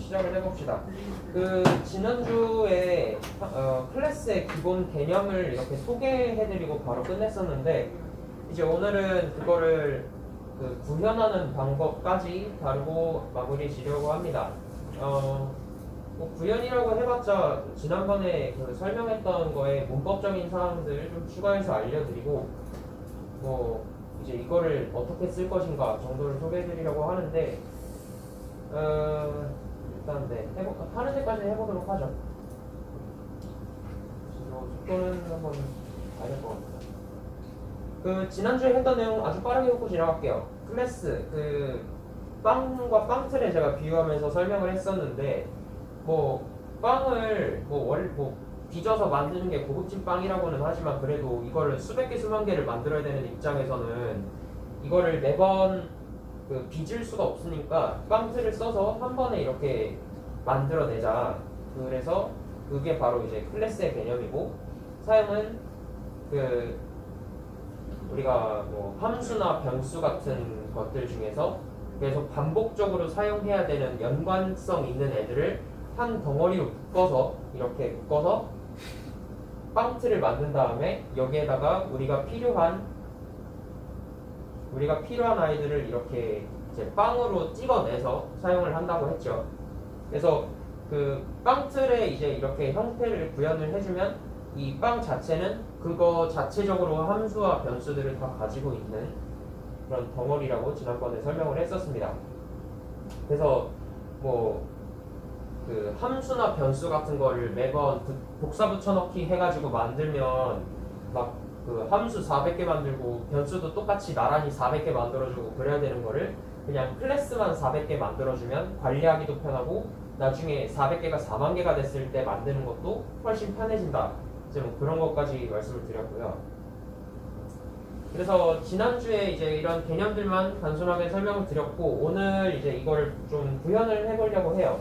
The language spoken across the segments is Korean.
시작을 해봅시다. 그 지난주에 클래스의 기본 개념을 이렇게 소개해드리고 바로 끝냈었는데 이제 오늘은 그거를 그 구현하는 방법까지 다루고 마무리 지려고 합니다. 뭐 구현이라고 해봤자 지난번에 그 설명했던 거에 문법적인 사항들 좀 추가해서 알려드리고 뭐 이제 이거를 어떻게 쓸 것인가 정도를 소개해드리려고 하는데 일단 네 하는 데까지 해보도록 하죠. 속도는 한번 봐야 될 것 같습니다. 그 지난주에 했던 내용 아주 빠르게 훑고 지나갈게요. 클래스 그 빵과 빵틀에 제가 비유하면서 설명을 했었는데 뭐 빵을 뭐 빚어서 만드는 게 고급진 빵이라고는 하지만 그래도 이거를 수백 개 수만 개를 만들어야 되는 입장에서는 이거를 매번 그 빚을 수가 없으니까 빵틀을 써서 한 번에 이렇게 만들어내자. 그래서 그게 바로 이제 클래스의 개념이고 사용은 그 우리가 뭐 함수나 변수 같은 것들 중에서 계속 반복적으로 사용해야 되는 연관성 있는 애들을 한 덩어리로 묶어서 이렇게 묶어서 빵틀을 만든 다음에 여기에다가 우리가 필요한 아이들을 이렇게 이제 빵으로 찍어내서 사용을 한다고 했죠. 그래서 그 빵틀에 이제 이렇게 형태를 구현을 해주면 이 빵 자체는 그거 자체적으로 함수와 변수들을 다 가지고 있는 그런 덩어리라고 지난번에 설명을 했었습니다. 그래서 뭐 그 함수나 변수 같은 거를 매번 복사 붙여넣기 해가지고 만들면 막 그 함수 400개 만들고 변수도 똑같이 나란히 400개 만들어주고 그래야 되는 거를 그냥 클래스만 400개 만들어주면 관리하기도 편하고 나중에 400개가 4만 개가 됐을 때 만드는 것도 훨씬 편해진다. 이제 뭐 그런 것까지 말씀을 드렸고요. 그래서 지난주에 이제 이런 개념들만 단순하게 설명을 드렸고 오늘 이제 이거를 좀 구현을 해보려고 해요.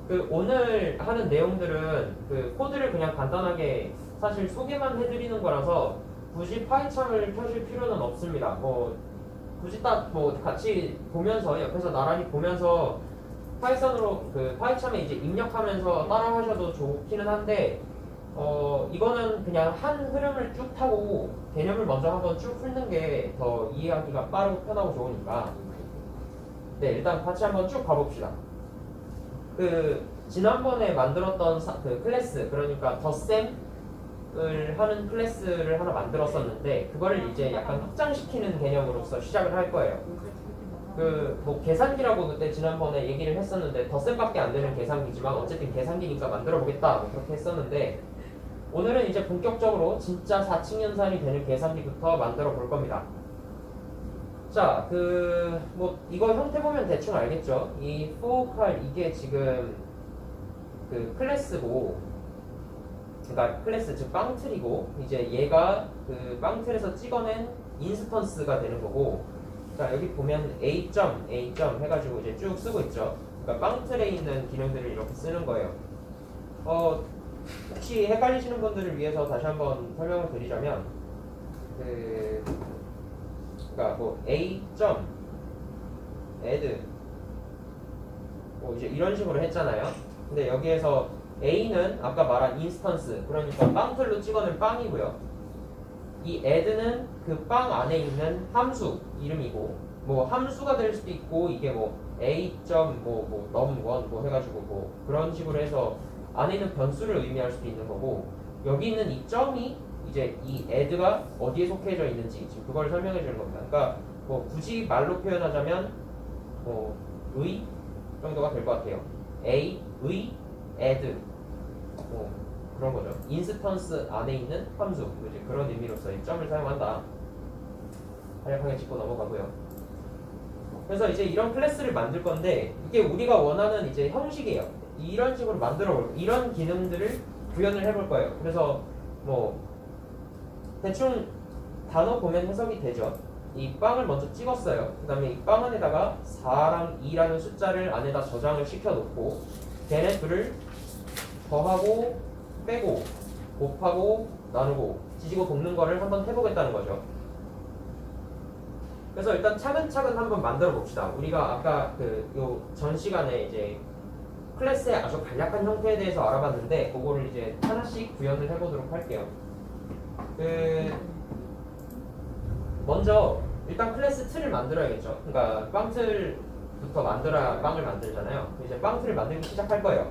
그 오늘 하는 내용들은 그 코드를 그냥 간단하게 사실 소개만 해드리는 거라서 굳이 파이참을 켜실 필요는 없습니다. 뭐 굳이 딱 뭐 같이 보면서 옆에서 나란히 보면서 파이썬으로 그 파이참에 이제 입력하면서 따라하셔도 좋기는 한데 이거는 그냥 한 흐름을 쭉 타고 개념을 먼저 한번 쭉 풀는 게 더 이해하기가 빠르고 편하고 좋으니까 네 일단 같이 한번 쭉 가봅시다. 그 지난번에 만들었던 그 클래스 그러니까 덧셈을 하는 클래스를 하나 만들었었는데 그거를 이제 약간 확장시키는 개념으로서 시작을 할 거예요. 그 뭐 계산기라고 그때 지난번에 얘기를 했었는데 덧셈밖에 안 되는 계산기지만 어쨌든 계산기니까 만들어 보겠다 뭐 그렇게 했었는데 오늘은 이제 본격적으로 진짜 4층 연산이 되는 계산기부터 만들어 볼 겁니다. 자, 그 뭐 이거 형태 보면 대충 알겠죠? 이 포칼 이게 지금 그 클래스고, 그러니까 클래스 즉 빵틀이고 이제 얘가 그 빵틀에서 찍어낸 인스턴스가 되는 거고, 자 여기 보면 A.A. 해가지고 이제 쭉 쓰고 있죠. 그러니까 빵틀에 있는 기능들을 이렇게 쓰는 거예요. 혹시 헷갈리시는 분들을 위해서 다시 한번 설명을 드리자면 그러니까 뭐 A.add 뭐 이제 이런 식으로 했잖아요. 근데 여기에서 A는 아까 말한 인스턴스 그러니까 빵틀로 찍어낸 빵이고요. 이 add는 그 빵 안에 있는 함수 이름이고 뭐 함수가 될 수도 있고 이게 뭐 A.num1 뭐 해가지고 뭐 그런 식으로 해서 안에 있는 변수를 의미할 수도 있는 거고 여기 있는 이 점이 이제 이 add가 어디에 속해져 있는지 지금 그걸 설명해 주는 겁니다. 그러니까 뭐 굳이 말로 표현하자면 뭐 의 정도가 될 것 같아요. A, 의, add 뭐 그런 거죠. 인스턴스 안에 있는 함수 이제 그런 의미로서 이 점을 사용한다. 간략하게 짚고 넘어가고요. 그래서 이제 이런 클래스를 만들 건데 이게 우리가 원하는 이제 형식이에요. 이런 식으로 이런 기능들을 구현을 해볼 거예요. 그래서 뭐 대충 단어 보면 해석이 되죠. 이 빵을 먼저 찍었어요. 그 다음에 이 빵 안에다가 4랑 2라는 숫자를 안에다 저장을 시켜놓고 걔네 둘을 더하고 빼고 곱하고 나누고 지지고 볶는 거를 한번 해보겠다는 거죠. 그래서 일단 차근차근 한번 만들어 봅시다. 우리가 아까 그 요 전 시간에 이제 클래스의 아주 간략한 형태에 대해서 알아봤는데 그거를 이제 하나씩 구현을 해보도록 할게요. 먼저 일단 클래스 틀을 만들어야겠죠. 그러니까 빵틀부터 만들어야 빵을 만들잖아요. 이제 빵틀을 만들기 시작할 거예요.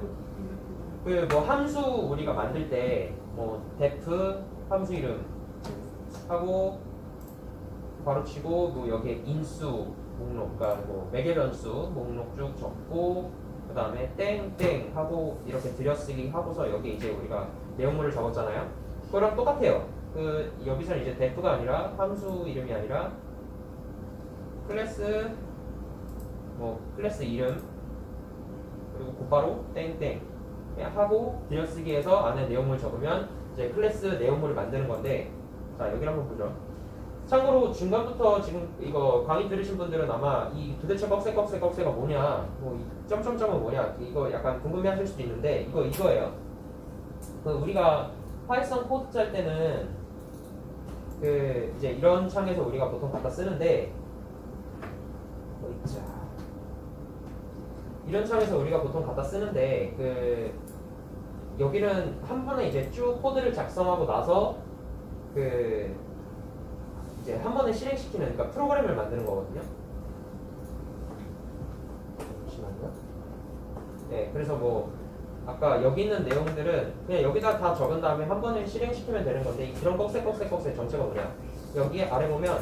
뭐 함수 우리가 만들 때 뭐 def 함수 이름 하고 바로치고 뭐 여기에 인수 목록, 그러니까 뭐 매개 변수 목록 쭉 적고 그 다음에 땡땡 하고 이렇게 들여쓰기 하고서 여기 이제 우리가 내용물을 적었잖아요. 그거랑 똑같아요. 여기서는 이제 def가 아니라 함수 이름이 아니라 클래스 이름 그리고 곧바로 땡땡 하고 들여쓰기해서 안에 내용물 적으면 이제 클래스 내용물을 만드는 건데, 자 여기를 한번 보죠. 참고로 중간부터 지금 이거 강의 들으신 분들은 아마 이 도대체 꺽쇠가 뭐냐, 뭐 이 점점점은 뭐냐 이거 약간 궁금해하실 수도 있는데 이거예요. 우리가 파이썬 코드 짤 때는 이제 이런 창에서 우리가 보통 갖다 쓰는데 이런 창에서 우리가 보통 갖다 쓰는데 여기는 한 번에 이제 쭉 코드를 작성하고 나서 이제 한 번에 실행시키는, 그러니까 프로그램을 만드는 거거든요. 잠시만요. 네, 그래서 뭐 아까 여기 있는 내용들은 그냥 여기다 다 적은 다음에 한 번에 실행시키면 되는 건데, 그런 꺽쇠 전체가 뭐냐? 여기 아래 보면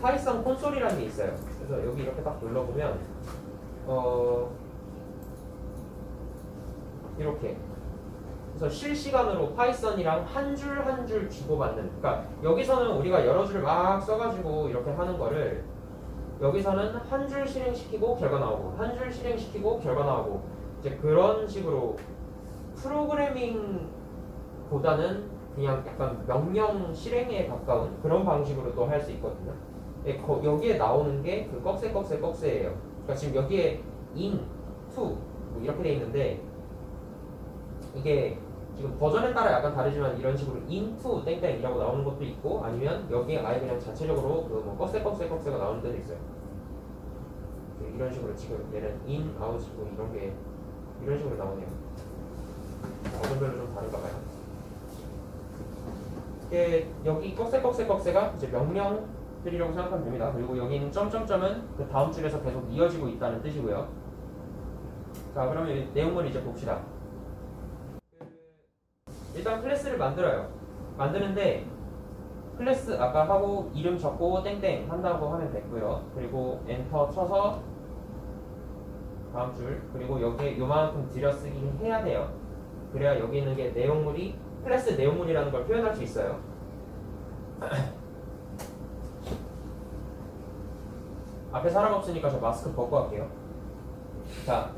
파이썬 콘솔이라는 게 있어요. 그래서 여기 이렇게 딱 눌러보면 이렇게, 그래서 실시간으로 파이썬이랑 한 줄 한 줄 주고받는, 그러니까 여기서는 우리가 여러 줄을 막 써가지고 이렇게 하는 거를 여기서는 한 줄 실행시키고 결과 나오고 한 줄 실행시키고 결과 나오고, 이제 그런 식으로 프로그래밍보다는 그냥 약간 명령 실행에 가까운 그런 방식으로 또 할 수 있거든요. 여기에 나오는 게 그 꺽쇠예요. 그러니까 지금 여기에 in, to 뭐 이렇게 돼 있는데, 이게 지금 버전에 따라 약간 다르지만 이런 식으로 into 땡땡이라고 나오는 것도 있고, 아니면 여기에 아예 그냥 자체적으로 뭐 꺽쇠가 나오는 데도 있어요. 이런 식으로 지금 얘는 in, out 뭐 이런 게 이런 식으로 나오네요. 버전별로 좀 다른가 봐요. 여기 꺽쇠가 이제 명령들이라고 생각하면 됩니다. 그리고 여기 있는 점점점은 그 다음 줄에서 계속 이어지고 있다는 뜻이고요. 자, 그러면 내용을 이제 봅시다. 일단 클래스를 만들어요. 만드는데 클래스 아까 하고 이름 적고 땡땡 한다고 하면 됐고요. 그리고 엔터 쳐서 다음 줄, 그리고 여기에 요만큼 들여쓰기 해야 돼요. 그래야 여기 있는 게 내용물이 클래스 내용물이라는 걸 표현할 수 있어요. 앞에 사람 없으니까 저 마스크 벗고 할게요. 자,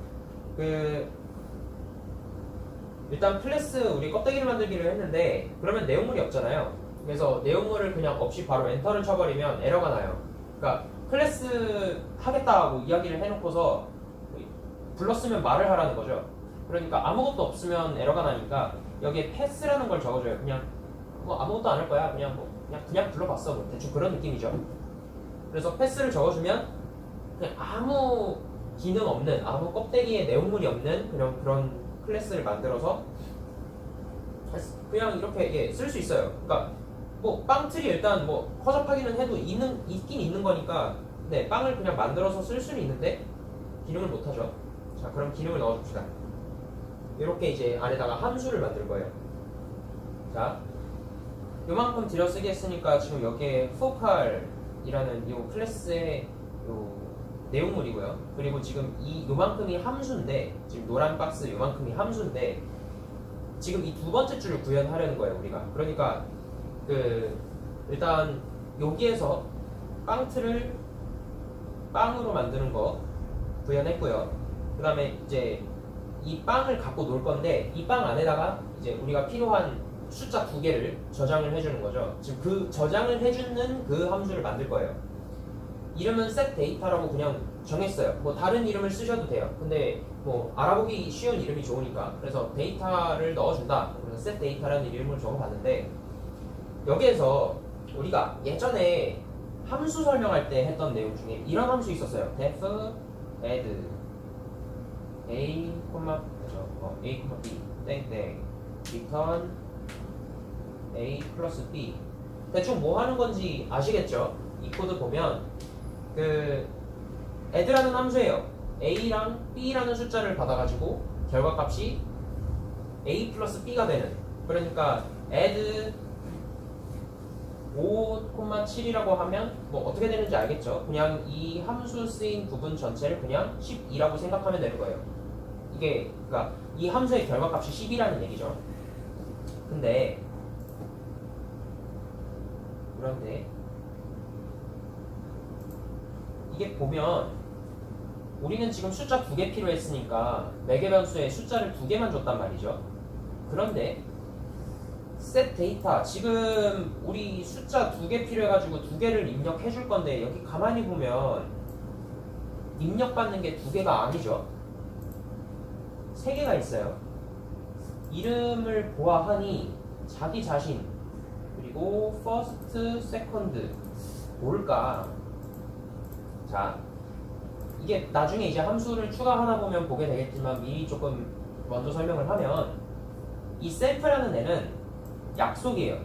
일단 클래스 우리 껍데기를 만들기로 했는데 그러면 내용물이 없잖아요. 그래서 내용물을 그냥 없이 바로 엔터를 쳐버리면 에러가 나요. 그러니까 클래스 하겠다고 이야기를 해놓고서 불렀으면 말을 하라는 거죠. 그러니까 아무것도 없으면 에러가 나니까 여기에 패스라는 걸 적어줘요. 그냥 뭐 아무것도 안 할 거야. 그냥 불러봤어. 뭐 대충 그런 느낌이죠. 그래서 패스를 적어주면 그냥 아무 기능 없는, 아무 껍데기에 내용물이 없는 그런 클래스를 만들어서 그냥 이렇게 쓸 수 있어요. 그러니까 뭐 빵틀이 일단 뭐 허접하기는 해도 있긴 있는 거니까, 네, 빵을 그냥 만들어서 쓸 수는 있는데 기능을 못 하죠. 자, 그럼 기능을 넣어줍시다. 이렇게 이제 안에다가 함수를 만들 거예요. 자, 요만큼 들여쓰기 했으니까 지금 여기에 fokal이라는 이 클래스의 요 내용물이고요. 그리고 지금 요만큼이 함수인데, 지금 노란 박스 요만큼이 함수인데, 지금 이 두 번째 줄을 구현하려는 거예요, 우리가. 그러니까 일단 여기에서 빵틀을 빵으로 만드는 거 구현했고요. 그 다음에 이제 이 빵을 갖고 놀 건데, 이 빵 안에다가 이제 우리가 필요한 숫자 2개를 저장을 해주는 거죠. 지금 그 저장을 해주는 그 함수를 만들 거예요. 이름은 setData라고 그냥 정했어요. 뭐 다른 이름을 쓰셔도 돼요. 근데 뭐 알아보기 쉬운 이름이 좋으니까, 그래서 데이터를 넣어준다. 그래서 setData라는 이름을 적어봤는데, 여기에서 우리가 예전에 함수 설명할 때 했던 내용 중에 이런 함수 있었어요. def add a, 나왔죠. a, b 땡땡 return a 플러스 b. 대충 뭐 하는 건지 아시겠죠? 이 코드 보면 그 add라는 함수예요. a랑 b라는 숫자를 받아가지고 결과값이 a 플러스 b가 되는. 그러니까 add 5,7이라고 하면 뭐 어떻게 되는지 알겠죠? 그냥 이 함수 쓰인 부분 전체를 그냥 12라고 생각하면 되는 거예요. 이게 그러니까 이 함수의 결과값이 10이라는 얘기죠. 근데 그런데 이게 보면 우리는 지금 숫자 2개 필요했으니까 매개 변수에 숫자를 2개만 줬단 말이죠. 그런데 set 데이터 지금 우리 숫자 2개 필요해가지고 2개를 입력해 줄 건데 여기 가만히 보면 입력받는 게 2개가 아니죠. 3개가 있어요. 이름을 보아하니 자기 자신 그리고 first, second 뭘까? 자, 이게 나중에 이제 함수를 추가하나 보면 보게 되겠지만 미리 조금 먼저 설명을 하면 이 self라는 애는 약속이에요.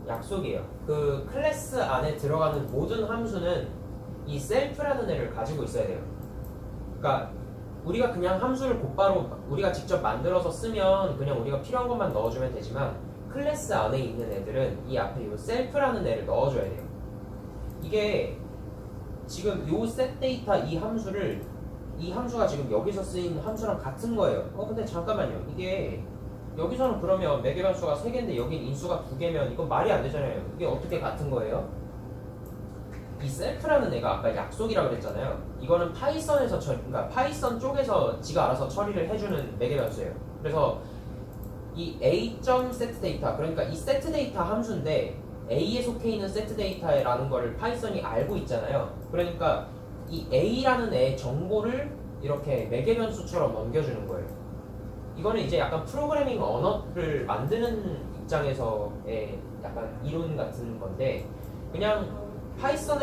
약속이에요. 그 클래스 안에 들어가는 모든 함수는 이 self라는 애를 가지고 있어야 돼요. 그러니까 우리가 그냥 함수를 곧바로 우리가 직접 만들어서 쓰면 그냥 우리가 필요한 것만 넣어주면 되지만 클래스 안에 있는 애들은 이 앞에 이 self라는 애를 넣어줘야 돼요. 이게 지금 요 setData 이 함수가 지금 여기서 쓰인 함수랑 같은 거예요. 근데 잠깐만요. 이게 여기서는 그러면 매개 변수가 3개인데 여긴 인수가 2개면 이건 말이 안 되잖아요. 이게 어떻게 같은 거예요? 이 self라는 애가 아까 약속이라고 그랬잖아요. 이거는 파이썬에서 그러니까 파이썬 쪽에서 지가 알아서 처리를 해주는 매개 변수예요. 그래서 이 a.setData 그러니까 이 setData 함수인데 A에 속해 있는 setData라는 걸 파이썬이 알고 있잖아요. 그러니까 이 A라는 애의 정보를 이렇게 매개 변수처럼 넘겨주는 거예요. 이거는 이제 약간 프로그래밍 언어를 만드는 입장에서의 약간 이론 같은 건데 그냥 파이썬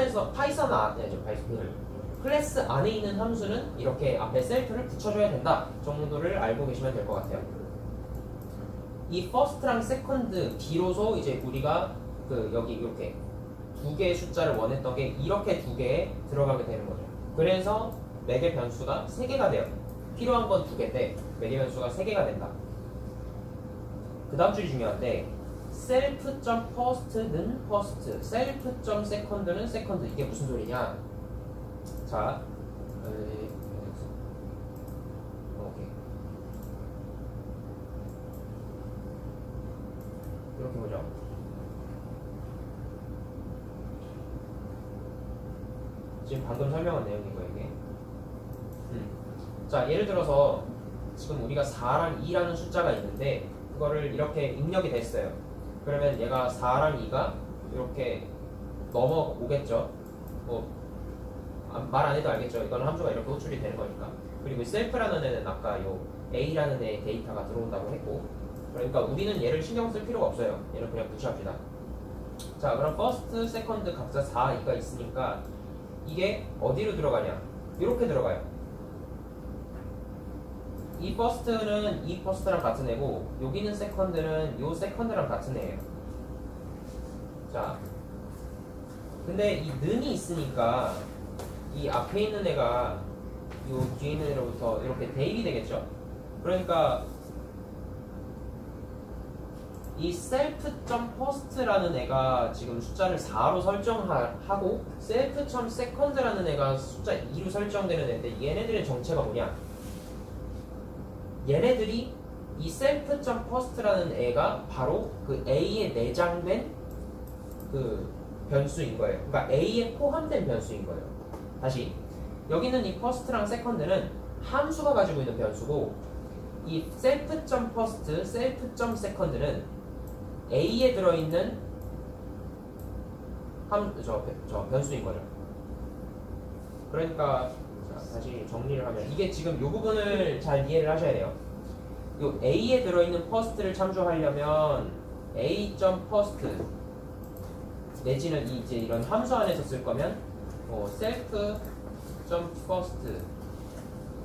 클래스 안에 있는 함수는 이렇게 앞에 self를 붙여줘야 된다 정도를 알고 계시면 될 것 같아요. 이 first랑 second 비로소 이제 우리가 그 여기 이렇게 2개의 숫자를 원했던 게 이렇게 2개에 들어가게 되는 거죠. 그래서 매개 변수가 3개가 돼요. 필요한 건 2개인데 매개 변수가 3개가 된다. 그 다음 줄이 중요한데 self.first는 first, self.second는 second 이게 무슨 소리냐? 자, 오케이. 이렇게 보죠. 지금 방금 설명한 내용이고 이게. 자, 예를 들어서 지금 우리가 4랑 2라는 숫자가 있는데 그거를 이렇게 입력이 됐어요. 그러면 얘가 4랑 2가 이렇게 넘어오겠죠. 말 안 해도 알겠죠. 이거는 함수가 이렇게 호출이 되는 거니까. 그리고 self라는 애는 아까 요 a라는 애의 데이터가 들어온다고 했고, 그러니까 우리는 얘를 신경 쓸 필요가 없어요. 얘는 그냥 무시합시다. 자, 그럼 first, second 각자 4, 2가 있으니까 이게 어디로 들어가냐? 이렇게 들어가요. 이 first는 이 first랑 같은 애고 여기는 second는 요 second랑 같은 애예요. 자, 근데 이 는이 있으니까 이 앞에 있는 애가 요 뒤에 있는 애로부터 이렇게 대입이 되겠죠? 그러니까 이 self.first라는 애가 지금 숫자를 4로 설정하고 self.second라는 애가 숫자 2로 설정되는 애인데 얘네들의 정체가 뭐냐? 얘네들이 이 self.first라는 애가 바로 그 A에 내장된 그 변수인 거예요. 그러니까 A에 포함된 변수인 거예요. 다시 여기는 이 first랑 second는 함수가 가지고 있는 변수고 이 self.first, self.second는 A에 들어있는 변수인 거죠. 그러니까 자, 다시 정리를 하면 이게 지금 이 부분을 잘 이해를 하셔야 돼요. 요 A에 들어있는 first를 참조하려면 A.first 내지는 이제 이런 함수 안에서 쓸 거면 self.first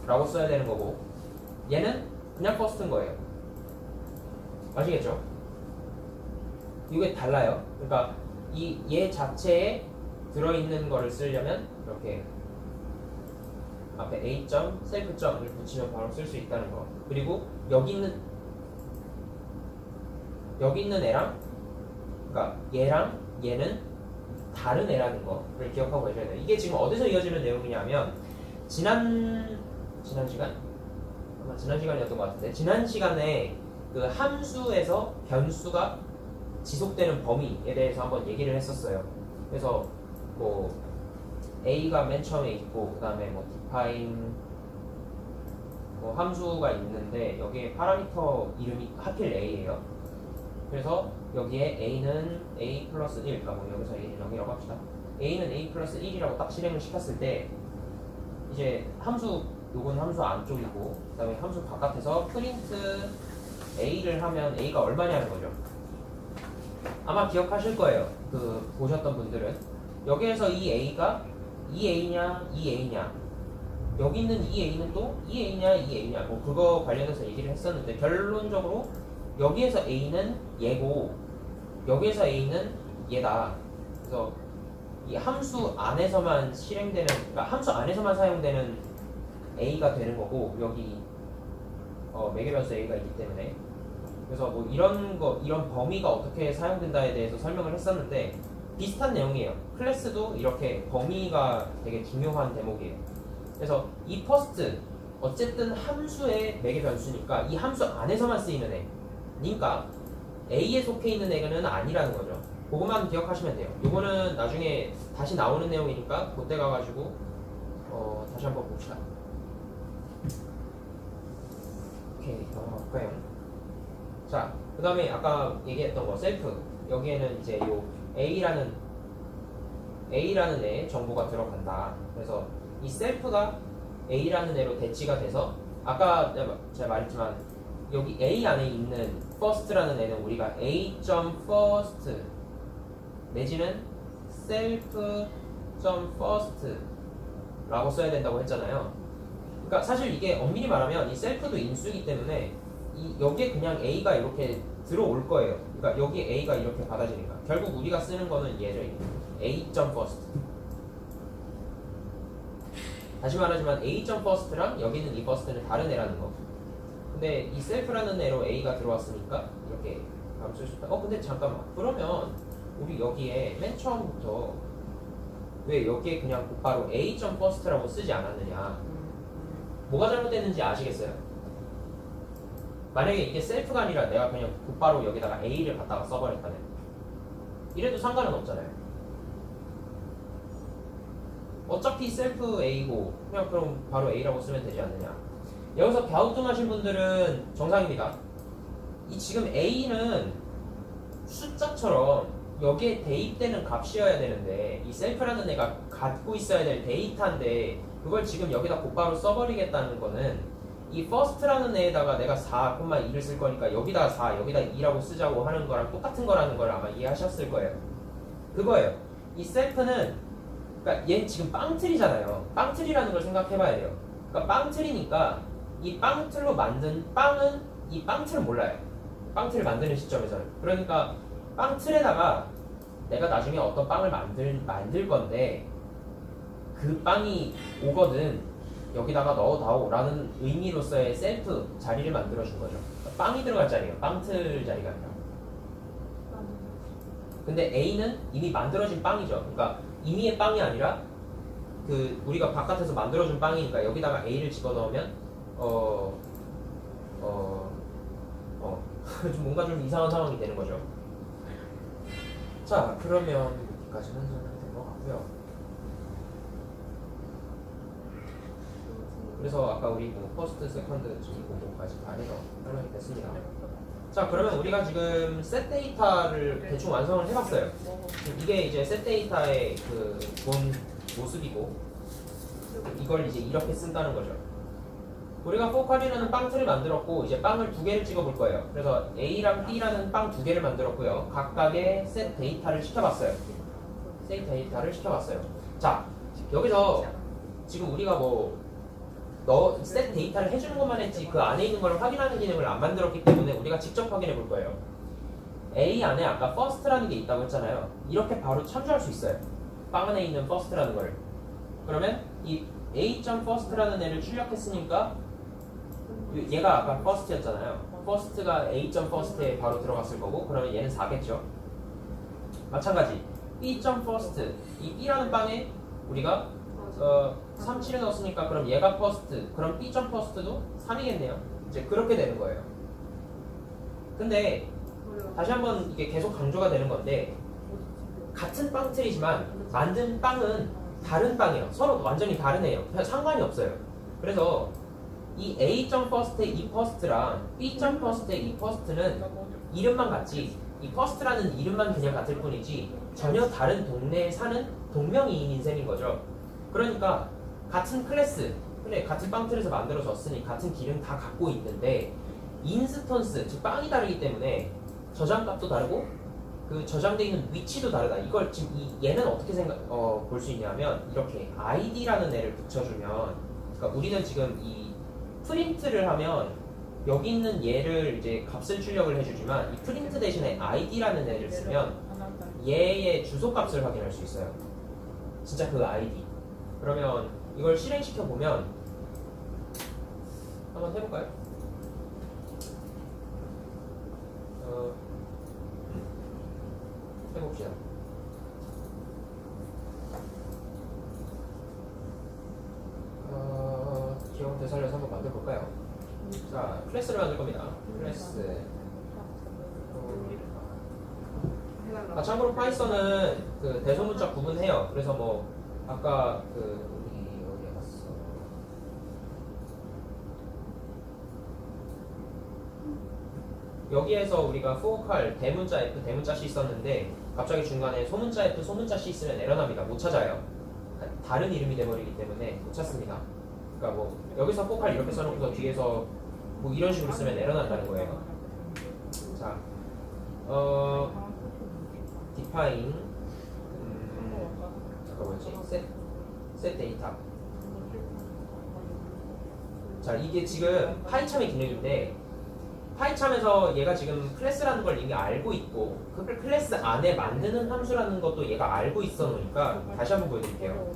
라고 써야 되는 거고, 얘는 그냥 first인 거예요. 아시겠죠? 이게 달라요. 그러니까 이 얘 자체에 들어있는 거를 쓰려면 이렇게 앞에 a 점 셀프 점을 붙이면 바로 쓸 수 있다는 거. 그리고 여기 있는 애랑, 그러니까 얘랑 얘는 다른 애라는 거를 기억하고 계셔야 돼요. 이게 지금 어디서 이어지는 내용이냐면 지난 시간? 아마 지난 시간이었던 것 같은데, 지난 시간에 그 함수에서 변수가 지속되는 범위에 대해서 한번 얘기를 했었어요. 그래서 뭐 a가 맨 처음에 있고 그 다음에 뭐 define 뭐 함수가 있는데 여기에 파라미터 이름이 하필 a예요. 그래서 여기에 a는 a 플러스 1, 그러니까 뭐 여기서 a는 0이라고 합시다. a는 a 플러스 1이라고 딱 실행을 시켰을 때 이제 요건 함수 안쪽이고 그 다음에 함수 바깥에서 프린트 a를 하면 a가 얼마냐는 거죠. 아마 기억하실 거예요. 그 보셨던 분들은 여기에서 이 a가 2a냐 2a냐, 여기 있는 2a는 또 2a냐 2a냐, 뭐 그거 관련해서 얘기를 했었는데 결론적으로 여기에서 a는 얘고 여기에서 a는 얘다. 그래서 이 함수 안에서만 실행되는, 그러니까 함수 안에서만 사용되는 a가 되는 거고 여기 매개변수 a가 있기 때문에. 그래서 뭐 이런 범위가 어떻게 사용된다에 대해서 설명을 했었는데 비슷한 내용이에요. 클래스도 이렇게 범위가 되게 중요한 대목이에요. 그래서 이 first 어쨌든 함수의 매개변수니까 이 함수 안에서만 쓰이는 애, 그러니까 A에 속해 있는 애는 아니라는 거죠. 그것만 기억하시면 돼요. 요거는 나중에 다시 나오는 내용이니까 그때 가가지고 다시 한번 봅시다. 오케이, 넘어갈까요? 자, 그 다음에 아까 얘기했던 거 셀프, 여기에는 이제 요 A라는 애 정보가 들어간다. 그래서 이 셀프가 A라는 애로 대치가 돼서 아까 제가 말했지만 여기 A 안에 있는 first라는 애는 우리가 A.first 내지는 self.first 라고 써야 된다고 했잖아요. 그러니까 사실 이게 엄밀히 말하면 이 셀프도 인수이기 때문에 여기에 그냥 A가 이렇게 들어올 거예요. 그러니까 여기 A가 이렇게 받아지니까 결국 우리가 쓰는 거는 얘죠. A.first. 다시 말하지만 A.first랑 여기 있는 이 first는 다른 애라는 거. 근데 이 셀프라는 애로 A가 들어왔으니까 이렇게 바로 쓸 수 있다. 근데 잠깐만, 그러면 우리 여기에 맨 처음부터 왜 여기에 그냥 곧바로 A.first라고 쓰지 않았느냐. 뭐가 잘못됐는지 아시겠어요? 만약에 이게 셀프가 아니라 내가 그냥 곧바로 여기다가 A를 갖다가 써버렸다면 이래도 상관은 없잖아요. 어차피 셀프 A고 그냥 그럼 바로 A라고 쓰면 되지 않느냐. 여기서 갸우뚱하신 분들은 정상입니다. 이 지금 A는 숫자처럼 여기에 대입되는 값이어야 되는데 이 셀프라는 애가 갖고 있어야 될 데이터인데 그걸 지금 여기다 곧바로 써버리겠다는 거는 이 first라는 애에다가 내가 4,2를 쓸 거니까 여기다가 4, 여기다 2라고 쓰자고 하는 거랑 똑같은 거라는 걸 아마 이해하셨을 거예요. 그거예요. 이 셀프는, 그러니까 얘는 지금 빵틀이잖아요. 빵틀이라는 걸 생각해봐야 돼요. 그러니까 빵틀이니까 이 빵틀로 만든 빵은 이 빵틀을 몰라요. 빵틀을 만드는 시점에서는. 그러니까 빵틀에다가 내가 나중에 어떤 빵을 만들 건데 그 빵이 오거든 여기다가 넣어다오 라는 의미로서의 셀프 자리를 만들어준 거죠. 그러니까 빵이 들어갈 자리예요. 빵틀 자리가 아니라. 근데 A는 이미 만들어진 빵이죠. 그러니까 이미의 빵이 아니라 그 우리가 바깥에서 만들어준 빵이니까 여기다가 A를 집어넣으면 좀 뭔가 좀 이상한 상황이 되는 거죠. 자, 그러면 여기까지는 된 것 같고요. 그래서 아까 우리 뭐 퍼스트, 세컨드, 그거까지 다 해서 설명이 됐습니다. 자, 그러면 우리가 지금 셋 데이터를 대충 완성을 해봤어요. 이게 이제 셋 데이터의 그 본 모습이고 이걸 이제 이렇게 쓴다는 거죠. 우리가 포칼이라는 빵틀을 만들었고 이제 빵을 2개를 찍어볼 거예요. 그래서 A랑 B라는 빵 2개를 만들었고요. 각각의 셋 데이터를 시켜봤어요. 셋 데이터를 시켜봤어요. 자, 여기서 지금 우리가 뭐 셋 데이터를 해주는 것만 했지 그 안에 있는 걸 확인하는 기능을 안 만들었기 때문에 우리가 직접 확인해 볼 거예요. A 안에 아까 first라는 게 있다고 했잖아요. 이렇게 바로 참조할 수 있어요. 빵 안에 있는 first라는 걸. 그러면 이 A.first라는 애를 출력했으니까 얘가 아까 first였잖아요. first가 A.first에 바로 들어갔을 거고 그러면 얘는 4겠죠. 마찬가지 B.first 이 B라는 빵에 우리가 37을 넣었으니까 그럼 얘가 first 그럼 B.first도 3이겠네요. 이제 그렇게 되는 거예요. 근데 다시 한번 이게 계속 강조가 되는 건데 같은 빵 틀이지만 만든 빵은 다른 빵이에요. 서로 완전히 다른 애예요. 상관이 없어요. 그래서 이 A.first의 이 first랑 B.first의 이 first는 이름만 같지 이 first라는 이름만 그냥 같을 뿐이지 전혀 다른 동네에 사는 동명이인인 셈인 거죠. 그러니까 같은 클래스, 그래 같은 빵 틀에서 만들어졌으니 같은 기능 다 갖고 있는데 인스턴스, 즉 빵이 다르기 때문에 저장값도 다르고 그 저장되어 있는 위치도 다르다. 이걸 지금 얘는 어떻게 볼 수 있냐면 이렇게 id라는 애를 붙여주면 그러니까 우리는 지금 이 프린트를 하면 여기 있는 얘를 이제 값을 출력을 해주지만 이 프린트 대신에 id라는 애를 쓰면 얘의 주소값을 확인할 수 있어요. 진짜 그 id. 그러면 이걸 실행시켜 보면 한번 해볼까요? 해봅시다. 기억 되살려서 한번 만들어볼까요? 자, 클래스를 만들 겁니다. 클래스. 참고로 파이썬은 그 대소문자 구분해요. 그래서 뭐 아까 그 우리 어디에 갔어? 여기에서 우리가 for 대문자 F 대문자 C 썼는데 갑자기 중간에 소문자 F 소문자 C 쓰면 에러납니다. 못 찾아요. 다른 이름이 돼버리기 때문에 못 찾습니다. 그러니까 뭐 여기서 for 이렇게 써놓고서 뒤에서 뭐 이런 식으로 쓰면 에러난다는 거예요. 자, define 잠깐 뭐지? set data. 자, 이게 지금 파이참의 기능인데 파이참에서 얘가 지금 클래스라는 걸 이미 알고 있고 그 클래스 안에 만드는 함수라는 것도 얘가 알고 있어 놓으니까 다시 한번 보여드릴게요.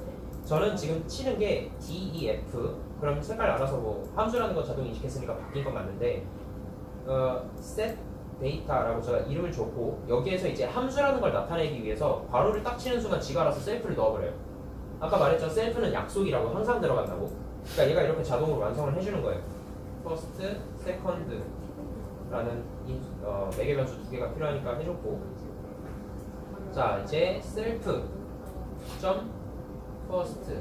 저는 지금 치는 게 DEF 그럼 색깔 알아서 뭐 함수라는 거 자동 인식했으니까 바뀐 건 맞는데 set data라고 제가 이름을 줬고 여기에서 이제 함수라는 걸 나타내기 위해서 괄호를 딱 치는 순간 지가 알아서 셀프를 넣어버려요. 아까 말했죠. 셀프는 약속이라고 항상 들어간다고. 그러니까 얘가 이렇게 자동으로 완성을 해주는 거예요. first, second 라는 매개 변수 두 개가 필요하니까 해줬고 자 이제 self 점 first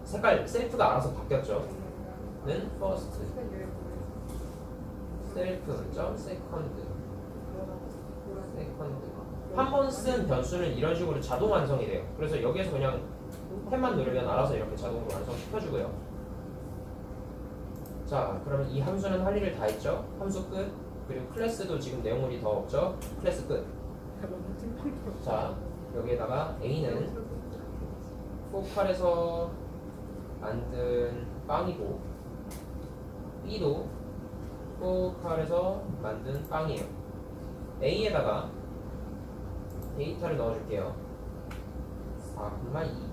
색깔 셀프가 알아서 바뀌었죠. 는 first self 점 second 한 번 쓴 변수는 이런 식으로 자동 완성이 돼요. 그래서 여기에서 그냥 탭만 누르면 알아서 이렇게 자동으로 완성시켜주고요. 자, 그러면 이 함수는 할 일을 다 했죠? 함수 끝. 그리고 클래스도 지금 내용물이 더 없죠? 클래스 끝. 자, 여기에다가 A는 포칼에서 만든 빵이고 B도 포칼에서 만든 빵이에요. A에다가 데이터를 넣어줄게요. 4,2.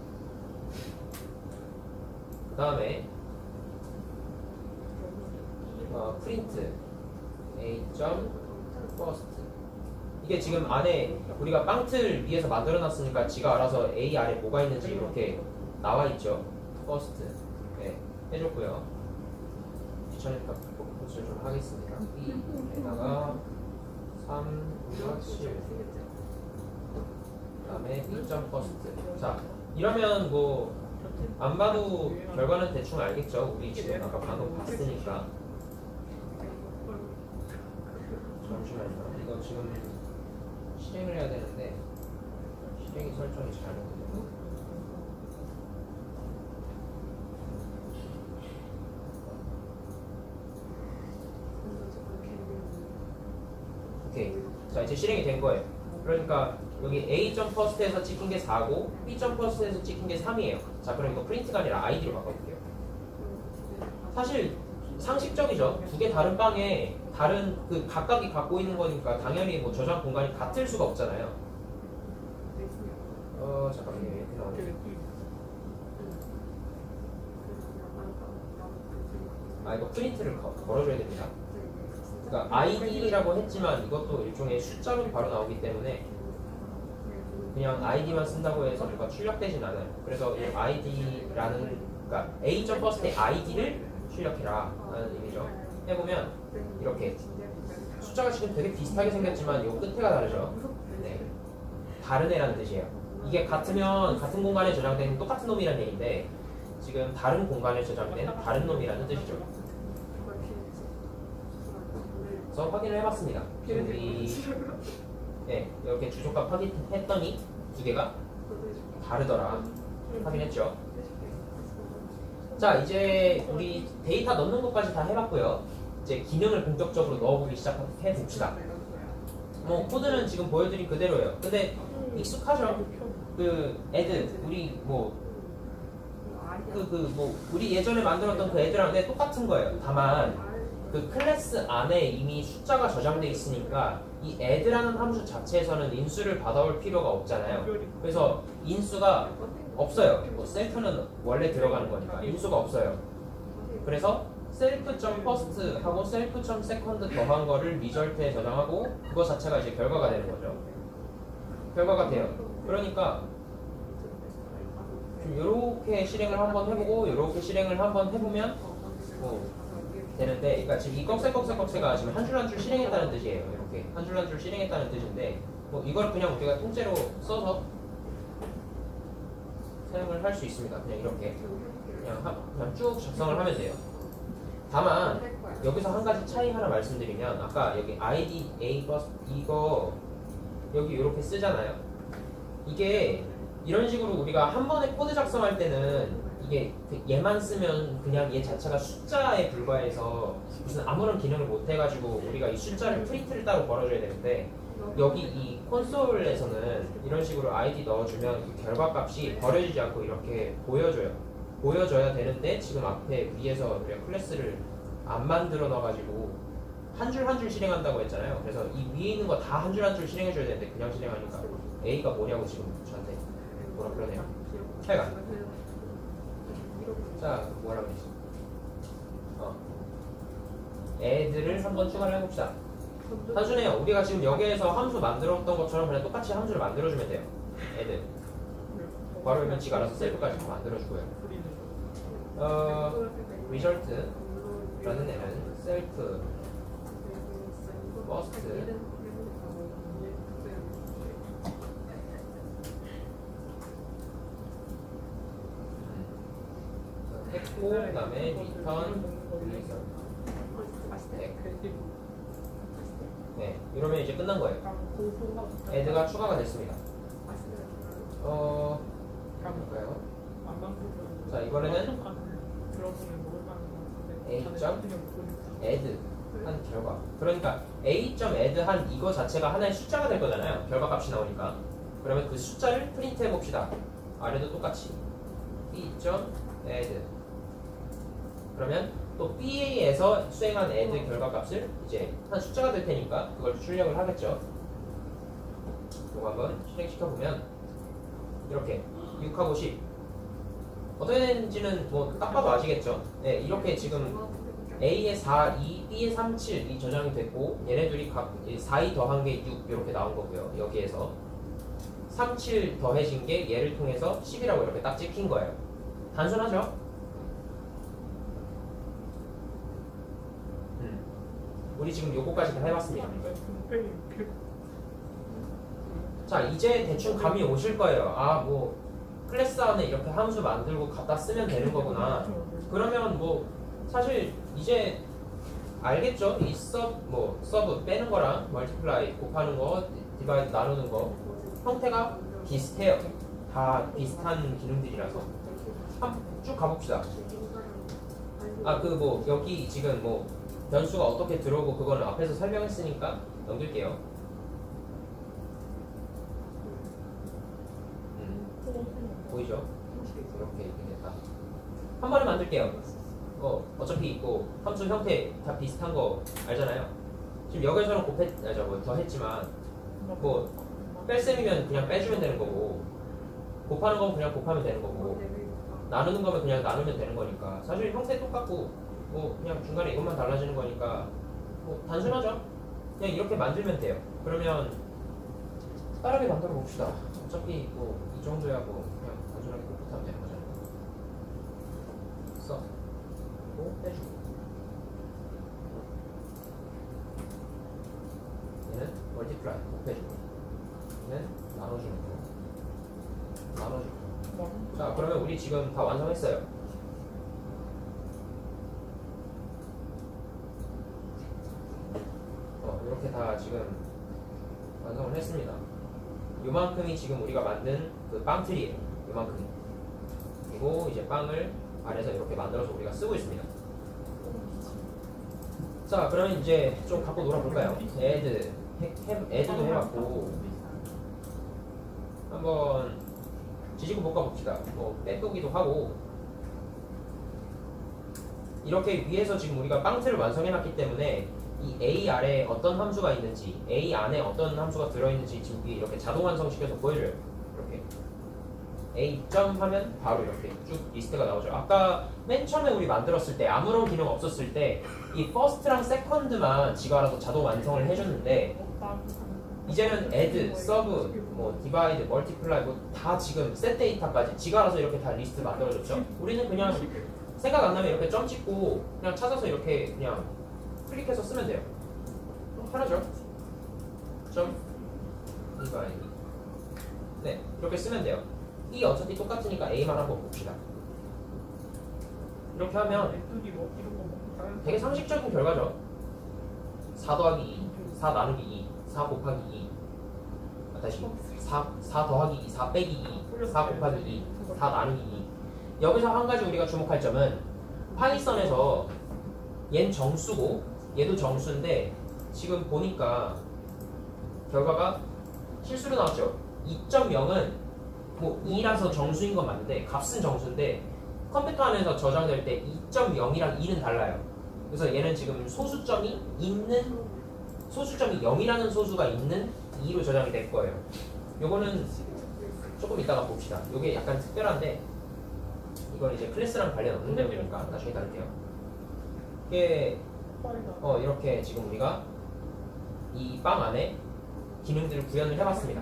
그 다음에 프린트 A.first 이게 지금 안에 우리가 빵틀 위에서 만들어놨으니까 지가 알아서 A 아래 뭐가 있는지 이렇게 나와있죠. first 네, 해줬고요. 귀찮으니까 고칠 좀 하겠습니다. B에다가 3, 7 그 다음에 B.first 자 이러면 뭐 안 봐도 결과는 대충 알겠죠. 우리 지금 아까 방금 봤으니까. 잠시만요. 이거 지금 실행을 해야 되는데 실행이 설정이 잘못돼요. 오케이. 자 이제 실행이 된 거예요. 그러니까 여기 A.first에서 찍힌 게 4고 B.first에서 찍힌 게 3이에요. 자 그럼 이거 프린트가 아니라 id로 바꿔볼게요. 사실 상식적이죠. 두 개 다른 방에 다른 그 각각이 갖고 있는 거니까 당연히 뭐 저장 공간이 같을 수가 없잖아요. 잠깐만요. 이렇게 나오네. 이거 프린트를 걸어줘야 됩니다. 그러니까 ID라고 했지만 이것도 일종의 숫자로 바로 나오기 때문에 그냥 ID만 쓴다고 해서 뭐가 출력되진 않아요. 그래서 이 ID라는 그러니까 A.first의 ID를 출력해라 라는 의미죠. 해보면 이렇게 숫자가 지금 되게 비슷하게 생겼지만 이 끝에가 다르죠. 네. 다른 애라는 뜻이에요. 이게 같으면 같은 공간에 저장된 똑같은 놈이라는 얘기인데 지금 다른 공간에 저장된 다른 놈이라는 뜻이죠. 그래서 확인을 해봤습니다. 우리 네, 이렇게 주소값 확인했더니 두 개가 다르더라. 확인했죠. 자, 이제 우리 데이터 넣는 것까지 다 해봤고요. 이제 기능을 본격적으로 넣어보기 시작해 봅시다. 뭐 코드는 지금 보여드린 그대로예요. 근데 익숙하죠? 그 애들 우리 우리 예전에 만들었던 그 애들랑 똑같은 거예요. 다만 그 클래스 안에 이미 숫자가 저장돼 있으니까 이 add라는 함수 자체에서는 인수를 받아올 필요가 없잖아요. 그래서 인수가 없어요. 셀프는 원래 들어가는 거니까 인수가 없어요. 그래서 self.first 하고 self.second 더한 거를 리절트에 저장하고 그거 자체가 이제 결과가 되는 거죠. 결과가 돼요. 그러니까 이렇게 실행을 한번 해보고 이렇게 실행을 한번 해보면 되는데, 그러니까 지금 이 꺽쇠가 지금 한 줄 한 줄 실행했다는 뜻이에요. 이렇게 한 줄 한 줄 실행했다는 뜻인데, 이걸 그냥 우리가 통째로 써서 사용을 할 수 있습니다. 그냥 이렇게 그냥 쭉 작성을 하면 돼요. 다만 여기서 한 가지 차이 하나 말씀드리면, 아까 여기 id a 버스 이거 여기 이렇게 쓰잖아요. 이게 이런 식으로 우리가 한 번에 코드 작성할 때는 이게 얘만 쓰면 그냥 얘 자체가 숫자에 불과해서 무슨 아무런 기능을 못 해가지고 우리가 이 숫자를 프린트를 따로 걸어줘야 되는데, 여기 이 콘솔에서는 이런 식으로 id 넣어주면 그 결과값이 버려지지 않고 이렇게 보여줘야 되는데, 지금 앞에 위에서 우리가 클래스를 안 만들어 놔가지고 한 줄 한 줄 실행한다고 했잖아요. 그래서 이 위에 있는 거 다 한 줄 한 줄 실행해줘야 되는데 그냥 실행하니까 a가 뭐냐고 지금 저한테 뭐라 그러네요. 하여간 자, 뭐라고 했어? 애들을 한번 추가를 해봅시다. 단순해요. 우리가 지금 여기에서 함수 만들었던 것처럼 그냥 똑같이 함수를 만들어주면 돼요. 애들. 바로 이면 지가 알아서 셀프까지 다 만들어주고요. result라는 애는 self, first, 했고, 그 다음에 return, 네, 이러면 이제 끝난 거예요. add가 추가가 됐습니다. 볼까요? 자, 이번에는 a.add 한 결과. 그러니까 a.add 한 이거 자체가 하나의 숫자가 될 거잖아요. 결과값이 나오니까. 그러면 그 숫자를 프린트 해봅시다. 아래도 똑같이 b.add. 그러면 또 BA에서 수행한 add 결과값을 이제 한 숫자가 될 테니까 그걸 출력을 하겠죠. 이거 한번 실행시켜보면 이렇게 6하고 10 어떻게 되는지는 뭐 딱 봐도 아시겠죠. 네, 이렇게 지금 A에 4, 2, B에 3, 7 이 저장이 됐고, 얘네들이 각 4, 2 더한 게 6 이렇게 나온 거고요. 여기에서 3, 7 더해진 게 얘를 통해서 10이라고 이렇게 딱 찍힌 거예요. 단순하죠? 우리 지금 요거까지 다 해봤습니다. 자, 이제 대충 감이 오실 거예요. 아, 뭐 클래스 안에 이렇게 함수 만들고 갖다 쓰면 되는 거구나. 그러면 뭐 사실 이제 알겠죠? 이 서브 빼는 거랑 멀티플라이 곱하는 거, 디바이드 나누는 거 형태가 비슷해요. 다 비슷한 기능들이라서 한번 쭉 가봅시다. 여기 지금 변수가 어떻게 들어오고 그거는 앞에서 설명했으니까 넘길게요. 보이죠? 이렇게 됐다. 한 번에 만들게요. 어차피 있고 함수 형태 다 비슷한 거 알잖아요. 지금 여기서는 더했지만 뭐 뺄셈이면 그냥 빼주면 되는 거고 곱하는 거면 그냥 곱하면 되는 거고 나누는 거면 그냥 나누면 되는 거니까 사실 형태 똑같고 뭐 그냥 중간에 이것만 달라지는 거니까 뭐 단순하죠. 그냥 이렇게 만들면 돼요. 그러면 빠르게 만들어 봅시다. 어차피 뭐 이 정도야 뭐 그냥 단순하게 곱하면 되는 거잖아요. 써 그리고 빼주고 얘는 멀티플라이 곱해주고 얘는 나눠주는 거 나눠주고 자 그러면 우리 지금 다 완성했어요. 이렇게 다 지금 완성을 했습니다. 요만큼이 지금 우리가 만든 그 빵틀이에요. 요만큼이. 그리고 이제 빵을 아래서 이렇게 만들어서 우리가 쓰고 있습니다. 자 그러면 이제 좀 갖고 놀아볼까요? 애드도 해봤고 한번 지지고 볶아봅시다. 뭐 빼보기도 하고 이렇게 위에서 지금 우리가 빵틀을 완성해놨기 때문에 이 A 아래에 어떤 함수가 있는지 A 안에 어떤 함수가 들어있는지 지금 위에 이렇게 자동 완성시켜서 보여줘요. 이렇게 A 점 하면 바로 이렇게 쭉 리스트가 나오죠. 아까 맨 처음에 우리 만들었을 때 아무런 기능 없었을 때 이 first랑 second만 지가 알아서 자동 완성을 해줬는데 이제는 add, sub, 뭐 divide, multiply 뭐 다 지금 set 데이터까지 지가 알아서 이렇게 다 리스트 만들어줬죠. 우리는 그냥 생각 안 나면 이렇게 점 찍고 그냥 찾아서 이렇게 그냥 클릭해서 쓰면 돼요. 편하죠? 점 divide. 네, 이렇게 쓰면 돼요. 이 어차피 똑같으니까 A만 한번 봅시다. 이렇게 하면 되게 상식적인 결과죠. 4 더하기 2, 4 나누기 2, 4 곱하기 2 다시 4 더하기 2, 4 빼기 2, 4 곱하기 2, 4 나누기 2 여기서 한 가지 우리가 주목할 점은 파이썬에서 얜 정수고 얘도 정수인데 지금 보니까 결과가 실수로 나왔죠. 2.0은 뭐 2라서 정수인 건 맞는데 값은 정수인데 컴퓨터 안에서 저장될 때 2.0이랑 2는 달라요. 그래서 얘는 지금 소수점이 0이라는 소수가 있는 2로 저장이 될 거예요. 요거는 조금 이따가 봅시다. 요게 약간 특별한데 이건 이제 클래스랑 관련 없는 내용이니까 나중에 다룰게요. 이게 이렇게 지금 우리가 이 빵 안에 기능들을 구현을 해봤습니다.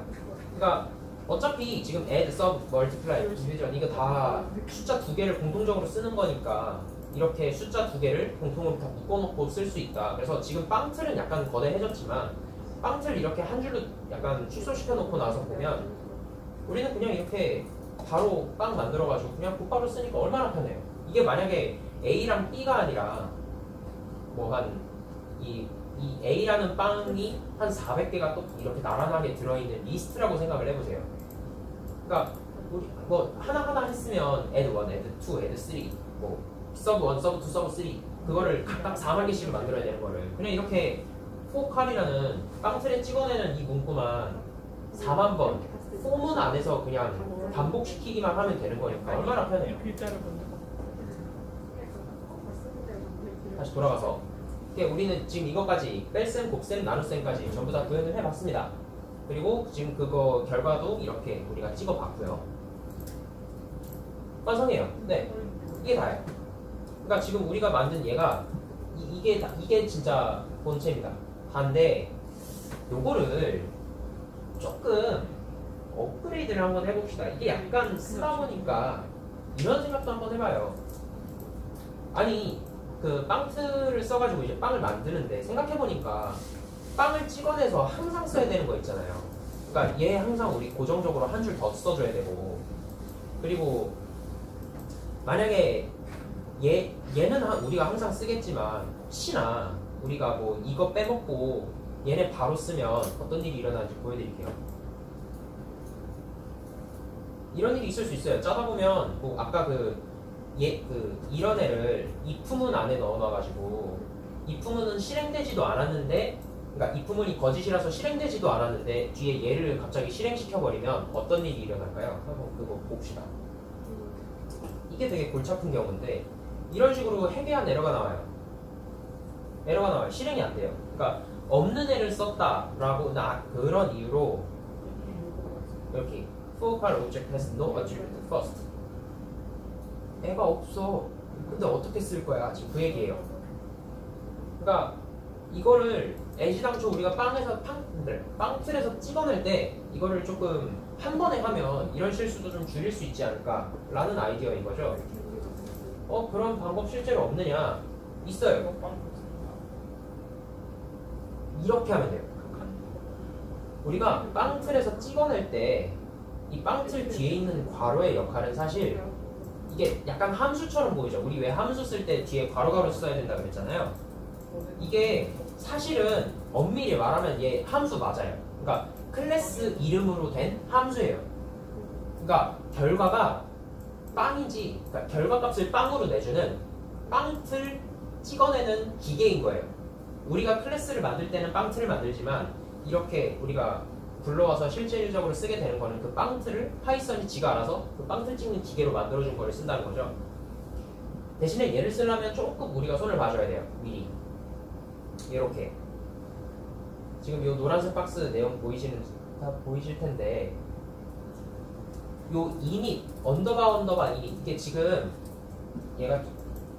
그러니까 어차피 지금 add, sub, multiply, division 이거 다 숫자 두 개를 공통적으로 쓰는 거니까 이렇게 숫자 두 개를 공통으로 다 묶어놓고 쓸 수 있다. 그래서 지금 빵틀은 약간 거대해졌지만 빵틀 이렇게 한 줄로 약간 취소시켜 놓고 나서 보면 우리는 그냥 이렇게 바로 빵 만들어가지고 그냥 곧바로 쓰니까 얼마나 편해요. 이게 만약에 A랑 B가 아니라 뭐 이 A라는 빵이 한 400개가 또 이렇게 나란하게 들어있는 리스트라고 생각을 해보세요. 그러니까 우리 뭐 하나하나 했으면 add 1, add 2, add 3 뭐 sub 1, sub 2, sub 3 그거를 각각 4만 개씩을 만들어야 되는 거를 그냥 이렇게 포칼이라는 빵틀에 찍어내는 이 문구만 4만 번 포문 안에서 그냥 반복시키기만 하면 되는 거니까 얼마나 편해요. 다시 돌아가서 우리는 지금 이것까지 뺄셈, 곱셈, 나눗셈까지 전부 다 구현을 해봤습니다. 그리고 지금 그거 결과도 이렇게 우리가 찍어봤고요. 완성해요. 네, 이게 다예요. 그러니까 지금 우리가 만든 얘가 이게 진짜 본체입니다. 다인데 요거를 조금 업그레이드를 한번 해봅시다. 이게 약간 쓰다 보니까 이런 생각도 한번 해봐요. 아니 그 빵틀을 써가지고 이제 빵을 만드는데 생각해보니까 빵을 찍어내서 항상 써야 되는 거 있잖아요. 그러니까 얘 항상 우리 고정적으로 한 줄 더 써줘야 되고 그리고 만약에 얘는 우리가 항상 쓰겠지만 혹시나 우리가 뭐 이거 빼먹고 얘네 바로 쓰면 어떤 일이 일어나는지 보여드릴게요. 이런 일이 있을 수 있어요. 짜다 보면 뭐 아까 이런 애를 if문 안에 넣어놔가지고 if문은 실행되지도 않았는데 그러니까 if문이 거짓이라서 실행되지도 않았는데 뒤에 얘를 갑자기 실행시켜버리면 어떤 일이 일어날까요? 한번 그거 봅시다. 이게 되게 골치 아픈 경우인데 이런 식으로 해괴한 에러가 나와요. 에러가 나와요. 실행이 안 돼요. 그러니까 없는 애를 썼다라고 그런 이유로 이렇게 focal object has no attribute first. 애가 없어. 근데 어떻게 쓸 거야? 지금 그 얘기예요. 그러니까 이거를 애시당초 우리가 빵틀에서 찍어낼 때 이거를 조금 한 번에 하면 이런 실수도 좀 줄일 수 있지 않을까라는 아이디어인 거죠. 그런 방법 실제로 없느냐? 있어요. 이렇게 하면 돼요. 우리가 빵틀에서 찍어낼 때 이 빵틀 뒤에 있는 괄호의 역할은 사실 이게 약간 함수처럼 보이죠. 우리 왜 함수 쓸 때 뒤에 괄호 써야 된다 그랬잖아요. 이게 사실은 엄밀히 말하면 얘 함수 맞아요. 그러니까 클래스 이름으로 된 함수예요. 그러니까 결과가 빵인지, 그러니까 결과값을 빵으로 내주는 빵틀 찍어내는 기계인 거예요. 우리가 클래스를 만들 때는 빵틀을 만들지만 이렇게 우리가 불러와서 실질적으로 쓰게 되는 거는 그 빵틀을 파이썬이 지가 알아서 그 빵틀 찍는 기계로 만들어준 거를 쓴다는 거죠. 대신에 얘를 쓰려면 조금 우리가 손을 봐줘야 돼요. 미리. 이렇게. 지금 이 노란색 박스 내용 다 보이실 텐데 요 init 언더바 init 이게 지금 얘가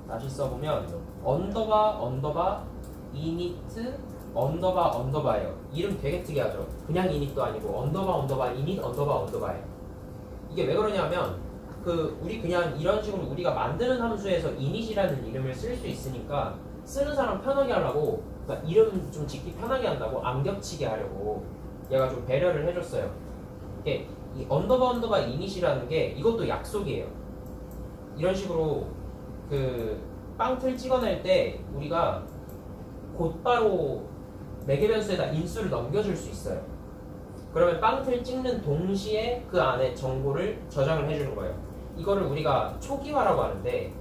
다시 써보면 언더바 init 언더바예요. 이름 되게 특이하죠. 그냥 init도 아니고 언더바 init 언더바예요. 이게 왜 그러냐면 우리 그냥 이런 식으로 우리가 만드는 함수에서 init이라는 이름을 쓸 수 있으니까 쓰는 사람 편하게 하려고, 그러니까 이름 좀 짓기 편하게 한다고 안 겹치게 하려고 얘가 좀 배려를 해줬어요. 이게 이 언더바 init이라는 게 이것도 약속이에요. 이런 식으로 빵틀 찍어낼 때 우리가 곧바로 매개 변수에다 인수를 넘겨줄 수 있어요. 그러면 빵틀 찍는 동시에 그 안에 정보를 저장을 해주는 거예요. 이거를 우리가 초기화라고 하는데,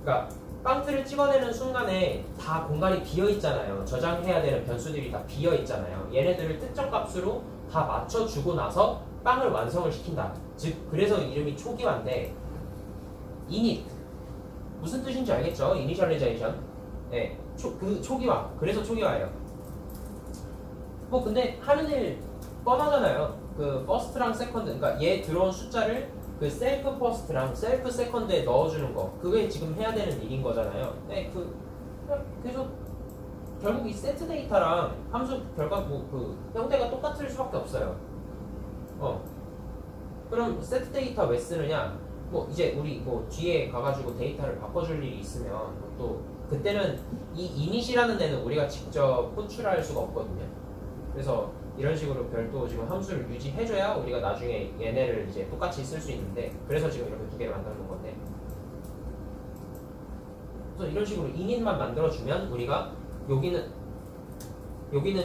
그러니까 빵틀을 찍어내는 순간에 다 공간이 비어 있잖아요. 저장해야 되는 변수들이 다 비어 있잖아요. 얘네들을 특정 값으로 다 맞춰주고 나서 빵을 완성을 시킨다. 즉 그래서 이름이 초기화인데, init 무슨 뜻인지 알겠죠? initialization. 네, 초기화. 그래서 초기화예요. 근데 하는 일 뻔하잖아요. first랑 second, 그러니까 얘 들어온 숫자를 self first랑 self second에 넣어주는 거. 그게 지금 해야 되는 일인 거잖아요. 네, 그래서 결국 이 set 데이터랑 함수 결과 형태가 똑같을 수밖에 없어요. 그럼 set 데이터 왜 쓰느냐? 이제 우리 뒤에 가가지고 데이터를 바꿔줄 일이 있으면 또 그때는 이 init이라는 데는 우리가 직접 호출할 수가 없거든요. 그래서 이런 식으로 별도 지금 함수를 유지해줘야 우리가 나중에 얘네를 이제 똑같이 쓸 수 있는데, 그래서 지금 이렇게 두 개를 만들어 놓은 건데, 그래서 이런 식으로 init만 만들어주면 우리가 여기는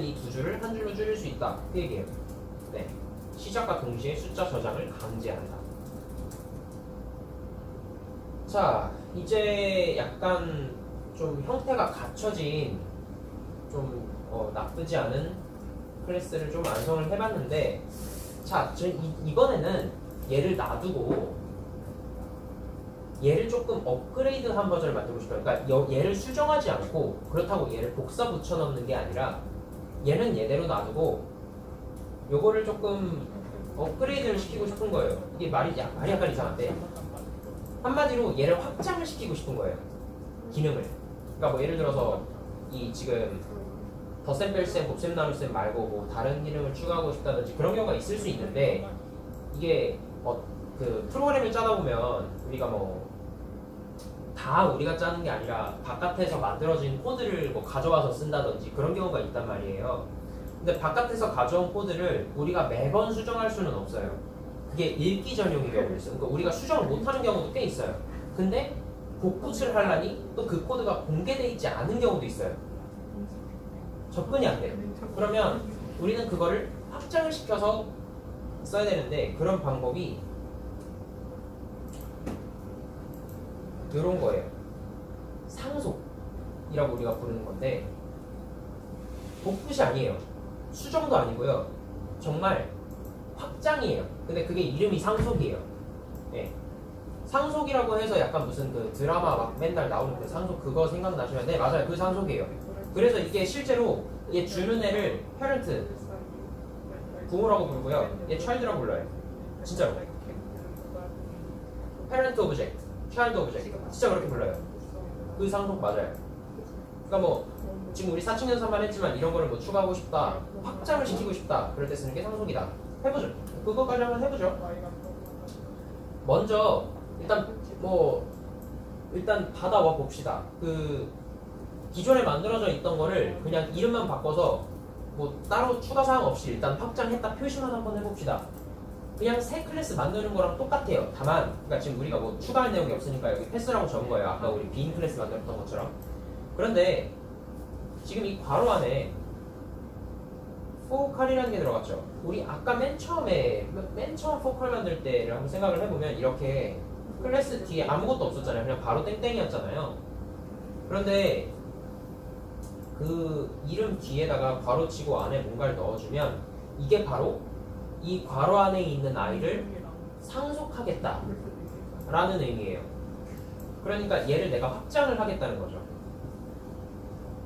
이 두 줄을 한 줄로 줄일 수 있다. 그 얘기예요. 네, 시작과 동시에 숫자 저장을 강제한다. 자, 이제 약간 좀 형태가 갖춰진 좀 나쁘지 않은 클래스를 좀 완성을 해봤는데, 자, 이번에는 얘를 놔두고 얘를 조금 업그레이드한 버전을 만들고 싶어요. 그러니까 얘를 수정하지 않고 그렇다고 얘를 복사 붙여넣는 게 아니라 얘는 얘대로 놔두고 요거를 조금 업그레이드를 시키고 싶은 거예요. 이게 말이 약간 이상한데, 한마디로 얘를 확장을 시키고 싶은 거예요. 기능을. 그러니까 예를 들어서 이 지금 덧셈, 뺄셈, 곱셈, 나눗셈 말고 다른 기능을 추가하고 싶다든지 그런 경우가 있을 수 있는데, 이게 프로그램을 짜다 보면 우리가 다 우리가 짜는 게 아니라 바깥에서 만들어진 코드를 가져와서 쓴다든지 그런 경우가 있단 말이에요. 근데 바깥에서 가져온 코드를 우리가 매번 수정할 수는 없어요. 그게 읽기 전용인 경우도 있어요. 그러니까 우리가 수정을 못하는 경우도 꽤 있어요. 근데 복붙을 하려니 또 그 코드가 공개되어 있지 않은 경우도 있어요. 접근이 안 돼요. 그러면 우리는 그거를 확장을 시켜서 써야 되는데, 그런 방법이 이런 거예요. 상속이라고 우리가 부르는 건데, 복붙이 아니에요. 수정도 아니고요. 정말 확장이에요. 근데 그게 이름이 상속이에요. 네. 상속이라고 해서 약간 무슨 그 드라마 막 맨날 나오는 그 상속 그거 생각나시면 네 맞아요 그 상속이에요. 그래서 이게 실제로 얘 주는 애를 parent 부모라고 부르고요 얘 child라고 불러요 진짜로 parent object, child object 진짜 그렇게 불러요. 그 상속 맞아요. 그러니까 뭐 지금 우리 4층 연산만 했지만 이런 거를 뭐 추가하고 싶다 확장을 시키고 싶다 그럴 때 쓰는 게 상속이다. 해보죠. 그거까지 한번 해보죠. 먼저 일단 받아와 봅시다. 그 기존에 만들어져 있던 거를 그냥 이름만 바꿔서 뭐 따로 추가 사항 없이 일단 확장했다 표시만 한번 해봅시다. 그냥 새 클래스 만드는 거랑 똑같아요. 다만 그러니까 지금 우리가 뭐 추가할 내용이 없으니까 여기 패스라고 적은 거예요. 아까 우리 빈 클래스 만들었던 것처럼. 그런데 지금 이 괄호 안에 포칼이라는 게 들어갔죠. 우리 아까 맨 처음 포칼 만들 때를 한번 생각을 해보면 이렇게 클래스 뒤에 아무것도 없었잖아요. 그냥 바로 땡땡이었잖아요. 그런데 그 이름 뒤에다가 괄호 치고 안에 뭔가를 넣어주면 이게 바로 이 괄호 안에 있는 아이를 상속하겠다 라는 의미예요. 그러니까 얘를 내가 확장을 하겠다는 거죠.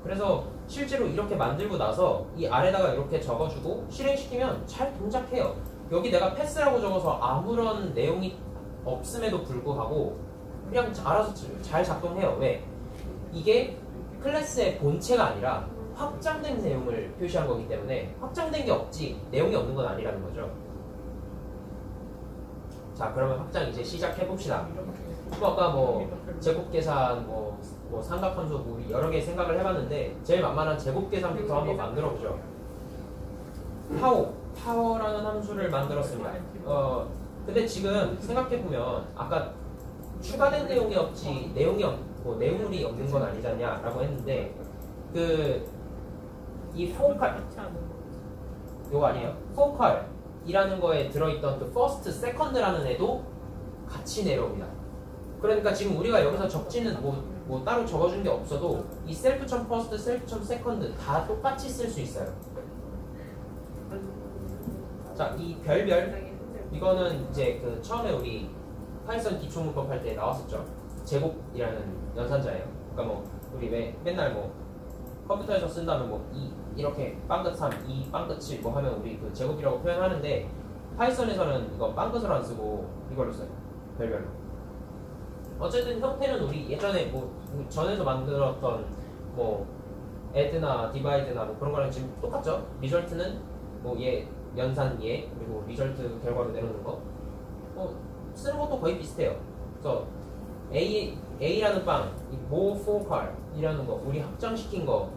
그래서 실제로 이렇게 만들고 나서 이 아래다가 이렇게 적어주고 실행시키면 잘 동작해요. 여기 내가 패스라고 적어서 아무런 내용이 없음에도 불구하고 그냥 알아서 잘 작동해요. 왜? 이게 클래스의 본체가 아니라 확장된 내용을 표시한 거기 때문에 확장된 게 없지 내용이 없는 건 아니라는 거죠. 자 그러면 확장 이제 시작해 봅시다. 아까 뭐 제곱 계산 뭐 삼각함수 우리 여러 개 생각을 해봤는데 제일 만만한 제곱 계산부터 한번 만들어 보죠. 파워라는 함수를 만들었습니다. 근데 지금 생각해 보면 아까 추가된 내용이 없지 내용물이 없는 건 아니잖냐라고 했는데 이 포칼 이거 아니에요? 포칼이라는 거에 들어있던 그 first, second라는 애도 같이 내려옵니다. 그러니까 지금 우리가 여기서 적지는 뭐 따로 적어준 게 없어도 이 self.first, self.second 다 똑같이 쓸 수 있어요. 자, 이 별별 이거는 이제 그 처음에 우리 파이썬 기초문법 할 때 나왔었죠. 제곱이라는 연산자예요. 그러니까 뭐 우리 왜 맨날 뭐 컴퓨터에서 쓴다면 뭐 이렇게 빵긋 3, 2 빵긋 7 뭐 하면 우리 그 제곱이라고 표현하는데 파이썬에서는 이거 빵긋을 안 쓰고 이걸로 써요. 별별로. 어쨌든 형태는 우리 예전에 뭐 전에서 만들었던 뭐 add나 divide나 뭐 그런 거랑 지금 똑같죠. 리절트는 뭐 얘 연산 얘 그리고 리절트 결과로 내놓는 거 쓰는 것도 거의 비슷해요. 그래서 A라는 빵, 모포칼이라는 거 우리 확장시킨 거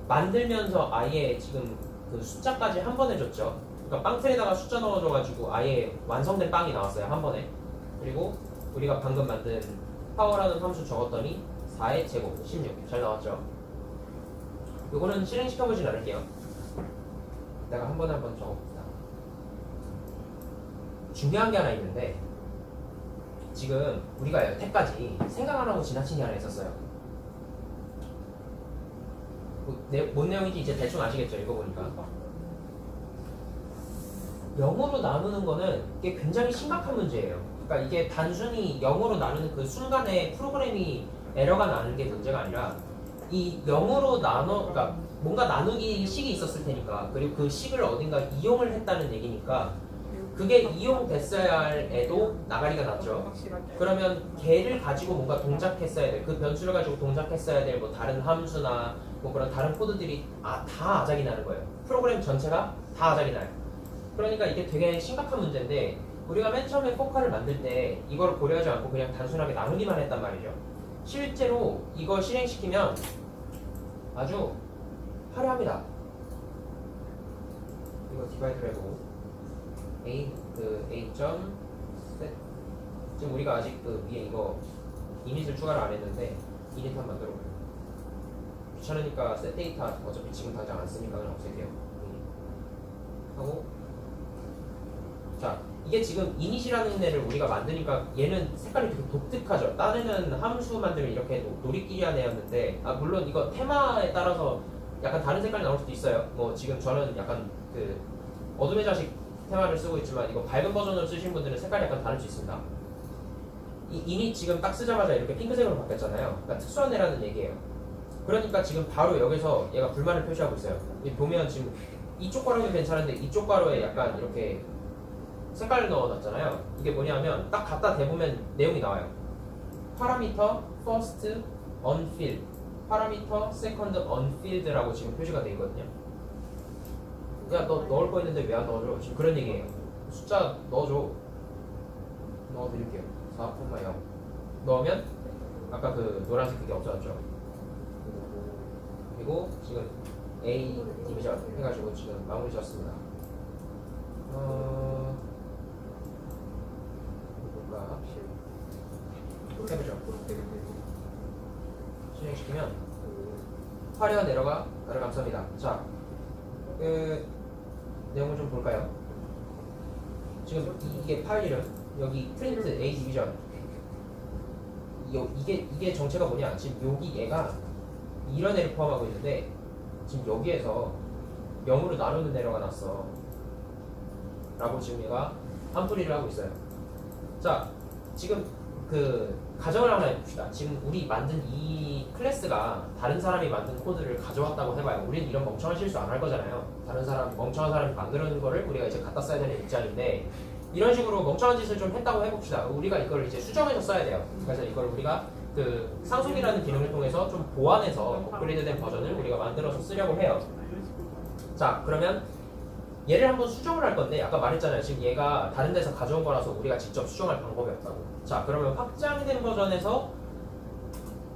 만들면서 아예 지금 그 숫자까지 한 번에 줬죠. 그러니까 빵틀에다가 숫자 넣어줘가지고 아예 완성된 빵이 나왔어요 한 번에. 그리고 우리가 방금 만든 파워라는 함수 적었더니 4의 제곱 16 잘 나왔죠. 요거는 실행시켜보진 않을게요. 내가 한 번에 한번 적어봅시다. 중요한 게 하나 있는데 지금 우리가 여태까지 생각 안 하고 지나친 게 하나 있었어요. 뭔 내용인지 이제 대충 아시겠죠? 읽어보니까 0으로 나누는 거는 이게 굉장히 심각한 문제예요. 그러니까 이게 단순히 0으로 나누는 그 순간에 프로그램이 에러가 나는 게 문제가 아니라 이 0으로 그러니까 뭔가 나누기 식이 있었을 테니까 그리고 그 식을 어딘가 이용을 했다는 얘기니까 그게 이용됐어야 할 애도 나가리가 났죠. 그러면 걔를 가지고 뭔가 동작했어야 될 그 변수를 가지고 동작했어야 될 뭐 다른 함수나 뭐 그런 다른 코드들이 다 아작이 나는 거예요. 프로그램 전체가 다 아작이 나요. 그러니까 이게 되게 심각한 문제인데 우리가 맨 처음에 포칼을 만들 때 이걸 고려하지 않고 그냥 단순하게 나누기만 했단 말이죠. 실제로 이걸 실행시키면 아주 화려합니다. 이거 디바이드를 해보고 A.set 지금 우리가 아직 그 위에 이거 이닛을 추가를 안 했는데 이닛 한번 만들어볼게요. 귀찮으니까 set 데이터 어차피 지금 당장 안 쓰니까 그냥 없앨게요. 하고 자 이게 지금 이닛이라는 애를 우리가 만드니까 얘는 색깔이 되게 독특하죠. 다른 애는 함수 만들면 이렇게 놀이끼리한 애였는데 물론 이거 테마에 따라서 약간 다른 색깔이 나올 수도 있어요. 뭐 지금 저는 약간 그 어둠의 자식 테마를 쓰고 있지만 이거 밝은 버전으로 쓰신 분들은 색깔이 약간 다를 수 있습니다. 이 init 지금 딱 쓰자마자 이렇게 핑크색으로 바뀌었잖아요. 그러니까 특수한 애라는 얘기예요. 그러니까 지금 바로 여기서 얘가 불만을 표시하고 있어요. 보면 지금 이쪽 괄호는 괜찮은데 이쪽 괄호에 약간 이렇게 색깔을 넣어놨잖아요. 이게 뭐냐면 딱 갖다 대보면 내용이 나와요. 파라미터 first unfilled, 파라미터 second unfilled라고 지금 표시가 되어 있거든요. 야, 너 넣을 거 있는데 왜 안 넣어줘? 지금 그런 얘기예요. 숫자 넣어줘. 넣어드릴게요. 4,0 넣으면 아까 그 노란색 그게 없어졌죠. 그리고 지금 A 디비전 해가지고 지금 마무리 지었습니다. 뭘까? 해보죠. 진행시키면 화려 내려가 나를 감쌉니다. 자, 그 내용을 좀 볼까요? 지금 이게 파일 이름 여기 프린트 A 디비전 이게 정체가 뭐냐? 지금 여기 얘가 이런 애를 포함하고 있는데 지금 여기에서 0으로 나누는 에러가 났어 라고 지금 얘가 한풀이를 하고 있어요. 자, 지금 그 가정을 하나 해봅시다. 지금 우리 만든 이 클래스가 다른 사람이 만든 코드를 가져왔다고 해봐요. 우리는 이런 멍청한 실수 안 할 거잖아요. 다른 사람, 멍청한 사람이 만들어놓은 거를 우리가 이제 갖다 써야 되는 입장인데 이런 식으로 멍청한 짓을 좀 했다고 해봅시다. 우리가 이걸 이제 수정해서 써야 돼요. 그래서 이걸 우리가 그 상속이라는 기능을 통해서 좀 보완해서 업그레이드된 버전을 우리가 만들어서 쓰려고 해요. 자, 그러면 얘를 한번 수정을 할 건데 아까 말했잖아요. 지금 얘가 다른 데서 가져온 거라서 우리가 직접 수정할 방법이 없다고. 자, 그러면 확장된 버전에서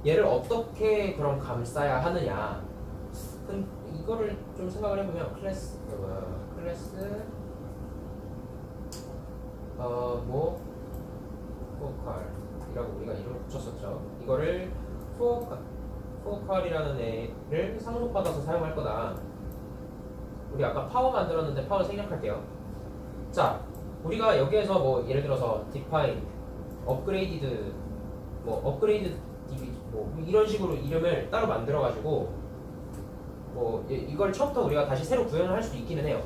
얘를 어떻게 그럼 감싸야 하느냐. 이거를 좀 생각을 해보면 클래스 포컬이라고 우리가 이름을 붙였었죠. 이거를 포컬이라는 애를 상속받아서 사용할 거다. 우리 아까 파워 만들었는데 파워 생략할게요. 자, 우리가 여기에서 뭐 예를 들어서 define, upgraded, upgraded db 뭐 이런 식으로 이름을 따로 만들어가지고 뭐 이걸 처음부터 우리가 다시 새로 구현을 할 수도 있기는 해요.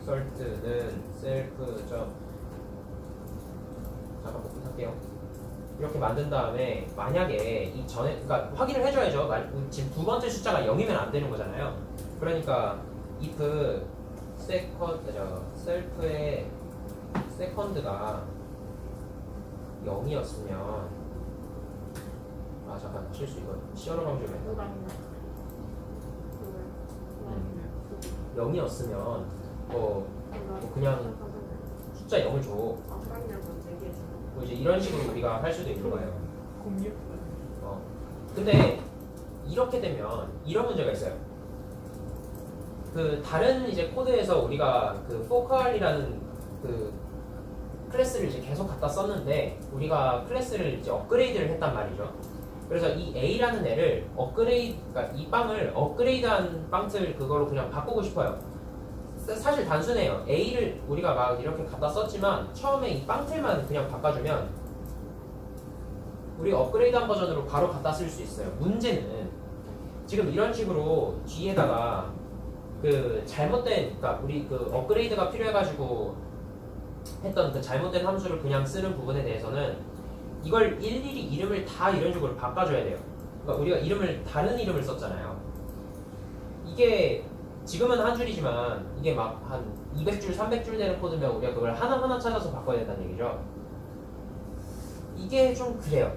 cert는 self 잠깐 복붙할게요. 이렇게 만든 다음에 만약에 이 전에 그러니까 확인을 해줘야죠. 지금 두 번째 숫자가 0이면 안 되는 거잖아요. 그러니까 if self의 second가 0이었으면 잠깐 실수 이거 시어로 가면 좀 해요. 0이었으면 그냥 숫자 0을 줘. 뭐 이제 이런 식으로 우리가 할 수도 있는 거예요. 근데 이렇게 되면 이런 문제가 있어요. 그 다른 이제 코드에서 우리가 그 포컬이라는 그 클래스를 이제 계속 갖다 썼는데 우리가 클래스를 이제 업그레이드를 했단 말이죠. 그래서 이 A라는 애를 그러니까 이 빵을 업그레이드한 빵틀 그걸로 그냥 바꾸고 싶어요. 사실 단순해요. A를 우리가 막 이렇게 갖다 썼지만 처음에 이 빵틀만 그냥 바꿔주면 우리가 업그레이드한 버전으로 바로 갖다 쓸 수 있어요. 문제는 지금 이런 식으로 뒤에다가 그 잘못된, 그러니까 우리 그 업그레이드가 필요해가지고 했던 그 잘못된 함수를 그냥 쓰는 부분에 대해서는 이걸 일일이 이름을 다 이런 식으로 바꿔줘야 돼요. 그러니까 우리가 다른 이름을 썼잖아요. 이게 지금은 한 줄이지만 이게 막 한 200줄, 300줄 되는 코드면 우리가 그걸 하나하나 찾아서 바꿔야 된다는 얘기죠. 이게 좀 그래요.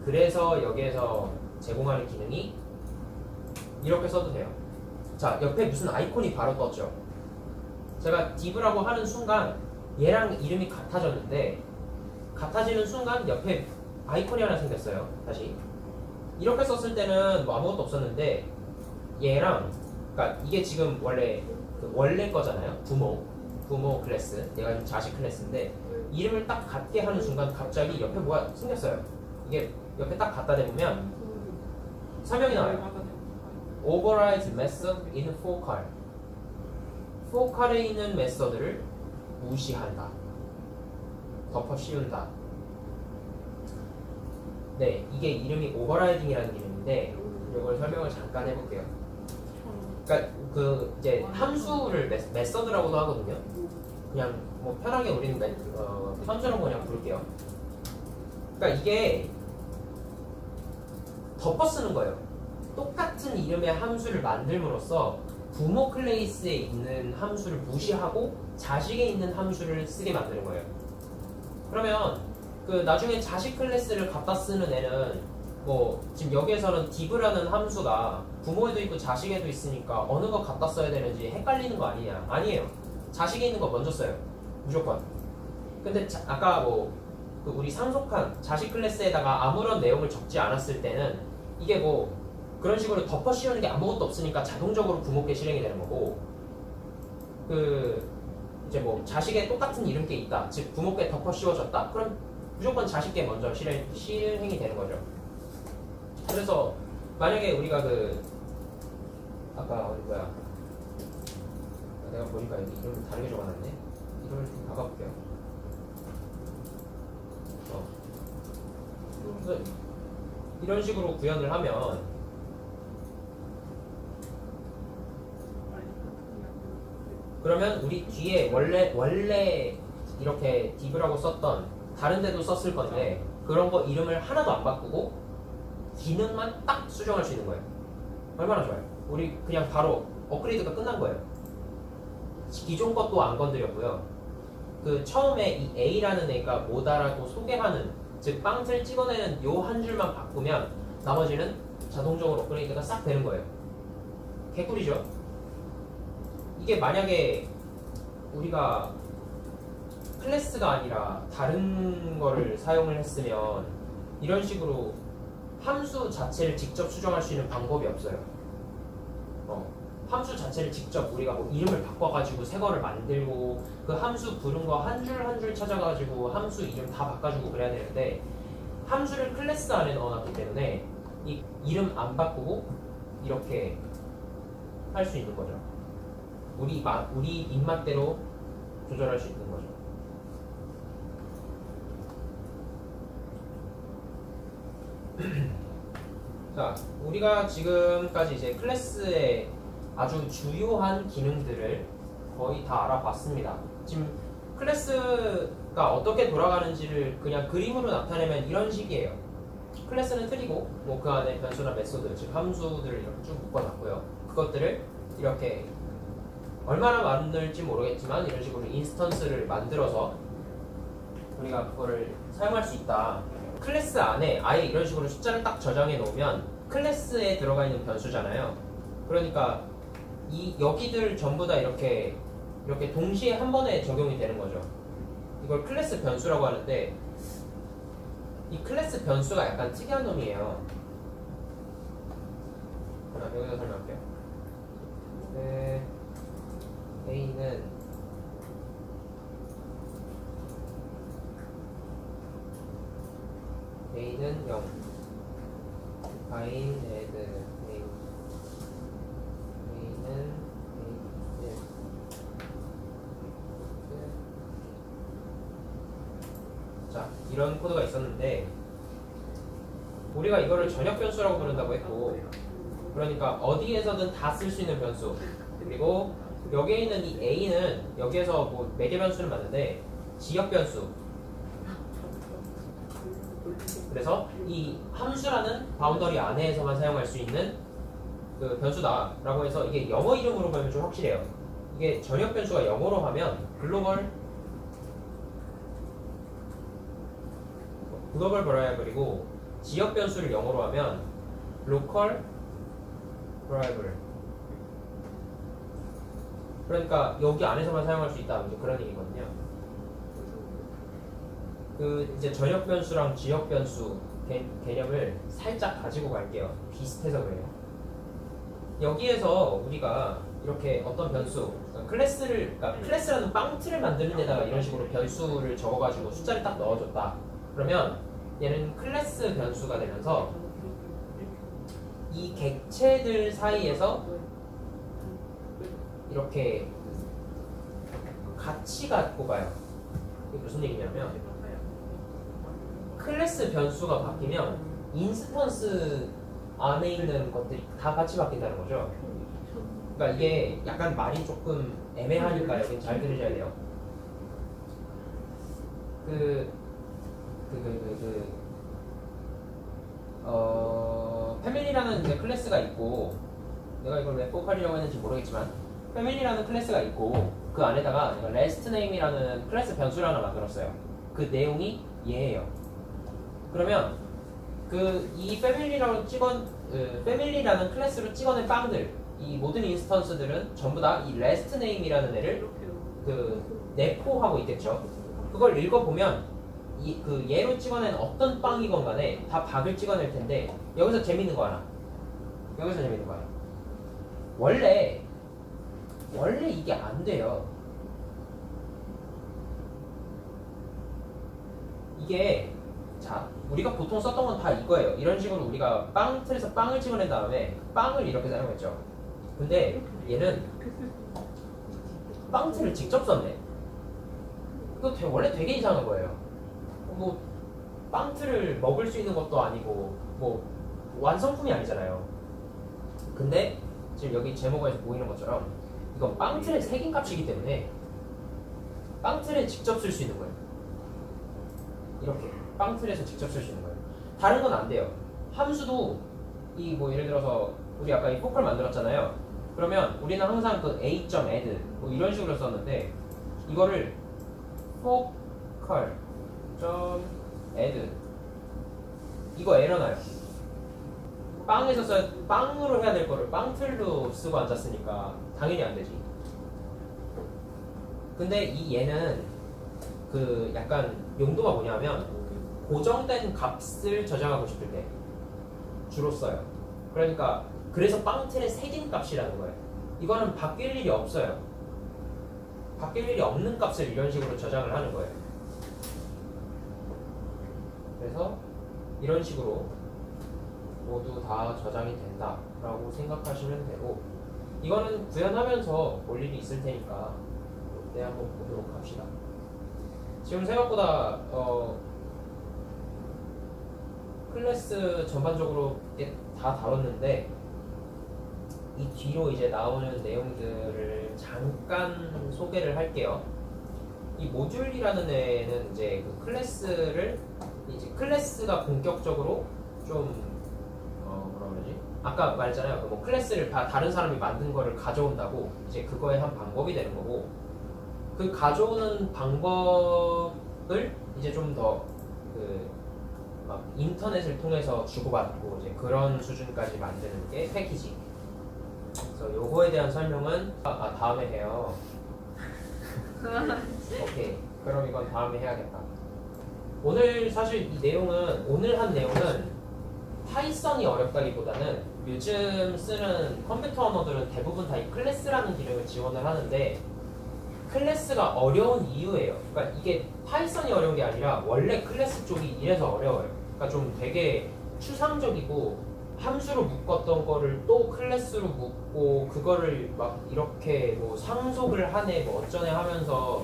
그래서 여기에서 제공하는 기능이 이렇게 써도 돼요. 자, 옆에 무슨 아이콘이 바로 떴죠. 제가 div라고 하는 순간 얘랑 이름이 같아졌는데 같아지는 순간 옆에 아이콘이 하나 생겼어요. 다시 이렇게 썼을 때는 뭐 아무것도 없었는데 얘랑, 그러니까 이게 지금 원래 거잖아요. 부모 클래스, 얘가 지금 자식 클래스인데 이름을 딱 같게 하는 순간 갑자기 옆에 뭐가 생겼어요. 이게 옆에 딱 갖다 대보면 설명이 나와요. Override method in focal. 포칼에 있는 메서드를 무시한다. 덮어 씌운다. 네, 이게 이름이 오버라이딩이라는 이름인데 이걸 설명을 잠깐 해볼게요. 그러니까 그 이제 함수를 메서드라고도 하거든요. 그냥 뭐 편하게 우리는 함수라고 그냥 부를게요. 그러니까 이게 덮어 쓰는 거예요. 똑같은 이름의 함수를 만들므로써 부모 클래스에 있는 함수를 무시하고 자식에 있는 함수를 쓰게 만드는 거예요. 그러면 그 나중에 자식 클래스를 갖다 쓰는 애는 뭐 지금 여기에서는 div라는 함수가 부모에도 있고 자식에도 있으니까 어느 거 갖다 써야 되는지 헷갈리는 거 아니냐? 아니에요. 자식에 있는 거 먼저 써요. 무조건. 근데 아까 그 우리 상속한 자식 클래스에다가 아무런 내용을 적지 않았을 때는 이게 뭐 그런 식으로 덮어 씌우는 게 아무것도 없으니까 자동적으로 부모께 실행이 되는 거고, 그 이제 뭐 자식에 똑같은 이름께 있다, 즉 부모께 덮어 씌워졌다, 그럼 무조건 자식께 먼저 실행이 되는 거죠. 그래서 만약에 우리가 아까 어디 뭐야, 내가 보니까 여기 이름을 다르게 적어놨네. 이름을 좀 바꿔볼게요. 그래서 이런 식으로 구현을 하면 그러면 우리 뒤에 원래 이렇게 div라고 썼던 다른 데도 썼을 건데 그런 거 이름을 하나도 안 바꾸고 기능만 딱 수정할 수 있는 거예요. 얼마나 좋아요. 우리 그냥 바로 업그레이드가 끝난 거예요. 기존 것도 안 건드렸고요. 그 처음에 이 A라는 애가 뭐다라고 소개하는, 즉 빵틀 찍어내는 요 한 줄만 바꾸면 나머지는 자동적으로 업그레이드가 싹 되는 거예요. 개꿀이죠. 이게 만약에 우리가 클래스가 아니라 다른 거를 사용을 했으면 이런 식으로 함수 자체를 직접 수정할 수 있는 방법이 없어요. 함수 자체를 직접 우리가 뭐 이름을 바꿔가지고 새 거를 만들고 그 함수 부른 거 한 줄 한 줄 찾아가지고 함수 이름 다 바꿔주고 그래야 되는데, 함수를 클래스 안에 넣어놨기 때문에 이 이름 안 바꾸고 이렇게 할 수 있는 거죠. 우리 입맛대로 조절할 수 있는 거죠. 자, 우리가 지금까지 이제 클래스의 아주 주요한 기능들을 거의 다 알아봤습니다. 지금 클래스가 어떻게 돌아가는지를 그냥 그림으로 나타내면 이런 식이에요. 클래스는 틀이고 뭐 그 안에 변수나 메소드, 즉 함수들을 이렇게 쭉 묶어놨고요. 그것들을 이렇게 얼마나 많을지 모르겠지만 이런 식으로 인스턴스를 만들어서 우리가 그거를 사용할 수 있다. 클래스 안에 아예 이런 식으로 숫자를 딱 저장해 놓으면 클래스에 들어가 있는 변수잖아요. 그러니까 여기들 전부 다 이렇게 동시에 한 번에 적용이 되는 거죠. 이걸 클래스 변수라고 하는데 이 클래스 변수가 약간 특이한 놈이에요. 여기서 설명할게요. A는 A는 0, A인 헤드 A는 1. 자, 이런 코드가 있었는데 우리가 이거를 전역 변수라고 부른다고 했고, 그러니까 어디에서든 다 쓸 수 있는 변수, 그리고 여기에 있는 이 A는 여기에서 뭐 매개 변수는 맞는데 지역 변수, 그래서 이 함수라는 바운더리 안에서만 사용할 수 있는 그 변수다라고 해서 이게 영어 이름으로 보면 좀 확실해요. 이게 전역 변수가 영어로 하면 글로벌 버라이어블이고, 지역 변수를 영어로 하면 로컬 버라이어블. 그러니까 여기 안에서만 사용할 수 있다, 이제 그런 얘기거든요. 그 이제 전역 변수랑 지역 변수 개념을 살짝 가지고 갈게요. 비슷해서 그래요. 여기에서 우리가 이렇게 어떤 변수, 그러니까 클래스라는 빵틀을 만드는 데다가 이런 식으로 변수를 적어가지고 숫자를 딱 넣어줬다. 그러면 얘는 클래스 변수가 되면서 이 객체들 사이에서 이렇게 같이 갖고 가요. 이게 무슨 얘기냐면 클래스 변수가 바뀌면 인스턴스 안에 있는 것들이 다 같이 바뀐다는 거죠. 그러니까 이게 약간 말이 조금 애매하니까 여기 잘 들으셔야 돼요. 패밀리라는 이제 클래스가 있고, 내가 이걸 왜 꼭 하려고 했는지 모르겠지만 패밀리라는 클래스가 있고 그 안에다가 내가 last name이라는 클래스 변수를 하나 만들었어요. 그 내용이 얘예요. 그러면 그 이 패밀리라는 클래스로 찍어낸 빵들, 이 모든 인스턴스들은 전부 다 이 last name이라는 애를 내포하고 있겠죠. 그걸 읽어보면 그 얘로 찍어낸 어떤 빵이건 간에 다 박을 찍어낼 텐데, 여기서 재밌는 거 하나. 원래 이게 안 돼요. 이게, 자, 우리가 보통 썼던 건 다 이거예요. 이런 식으로 우리가 틀에서 빵을 찍어낸 다음에 빵을 이렇게 사용했죠. 근데 얘는 틀을 직접 썼네. 이거 원래 되게 이상한 거예요. 뭐 틀을 먹을 수 있는 것도 아니고 뭐 완성품이 아니잖아요. 근데 지금 여기 제목에서 보이는 것처럼 이건 틀에 새긴 값이기 때문에 틀에 직접 쓸 수 있는 거예요. 이렇게 틀에서 직접 쓸 수 있는 거예요. 다른 건 안 돼요. 함수도 이 뭐 예를 들어서 우리 아까 이 포컬 만들었잖아요. 그러면 우리는 항상 그 a.add 뭐 이런 식으로 썼는데, 이거를 focal.add 이거 에러 나요. 빵으로 해야 될 거를 틀로 쓰고 앉았으니까 당연히 안 되지. 근데 이 얘는 그 약간 용도가 뭐냐면 고정된 값을 저장하고 싶을 때 주로 써요. 그러니까 그래서 틀에 새긴 값이라는 거예요. 이거는 바뀔 일이 없어요. 바뀔 일이 없는 값을 이런 식으로 저장을 하는 거예요. 그래서 이런 식으로 모두 다 저장이 된다라고 생각하시면 되고, 이거는 구현하면서 볼 일이 있을 테니까 이때 한번 보도록 합시다. 지금 생각보다 클래스 전반적으로 다 다뤘는데, 이 뒤로 이제 나오는 내용들을 잠깐 소개를 할게요. 이 모듈이라는 애는 이제 그 클래스가 본격적으로 좀 뭐라 그러지? 아까 말했잖아요. 뭐 클래스를 다른 사람이 만든 거를 가져온다고, 이제 그거의 한 방법이 되는 거고, 그 가져오는 방법을 이제 좀 더 막 인터넷을 통해서 주고받고 이제 그런 수준까지 만드는 게 패키지. 그래서 요거에 대한 설명은 다음에 해요. 오케이. 그럼 이건 다음에 해야겠다. 오늘 사실 이 내용은, 오늘 한 내용은 파이썬이 어렵다기보다는 요즘 쓰는 컴퓨터 언어들은 대부분 다 이 클래스라는 기능을 지원을 하는데, 클래스가 어려운 이유예요. 그러니까 이게 파이썬이 어려운 게 아니라 원래 클래스 쪽이 이래서 어려워요. 그러니까 좀 되게 추상적이고, 함수로 묶었던 거를 또 클래스로 묶고 그거를 막 이렇게 뭐 상속을 하네 뭐 어쩌네 하면서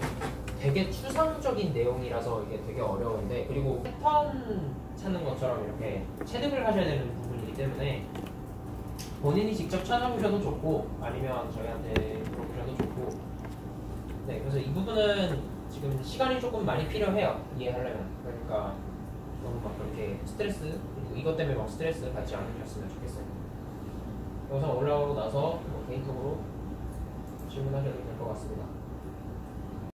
되게 추상적인 내용이라서 이게 되게 어려운데, 그리고 패턴 찾는 것처럼 이렇게 체득을 하셔야 되는 부분이기 때문에 본인이 직접 찾아보셔도 좋고 아니면 저희한테 물어보셔도 좋고, 네, 그래서 이 부분은 지금 시간이 조금 많이 필요해요. 이해하려면. 그러니까 너무 막 그렇게 스트레스, 그리고 이것 때문에 막 스트레스 받지 않으셨으면 좋겠어요. 영상 올라오고 나서 뭐 개인적으로 질문하셔도 될 것 같습니다.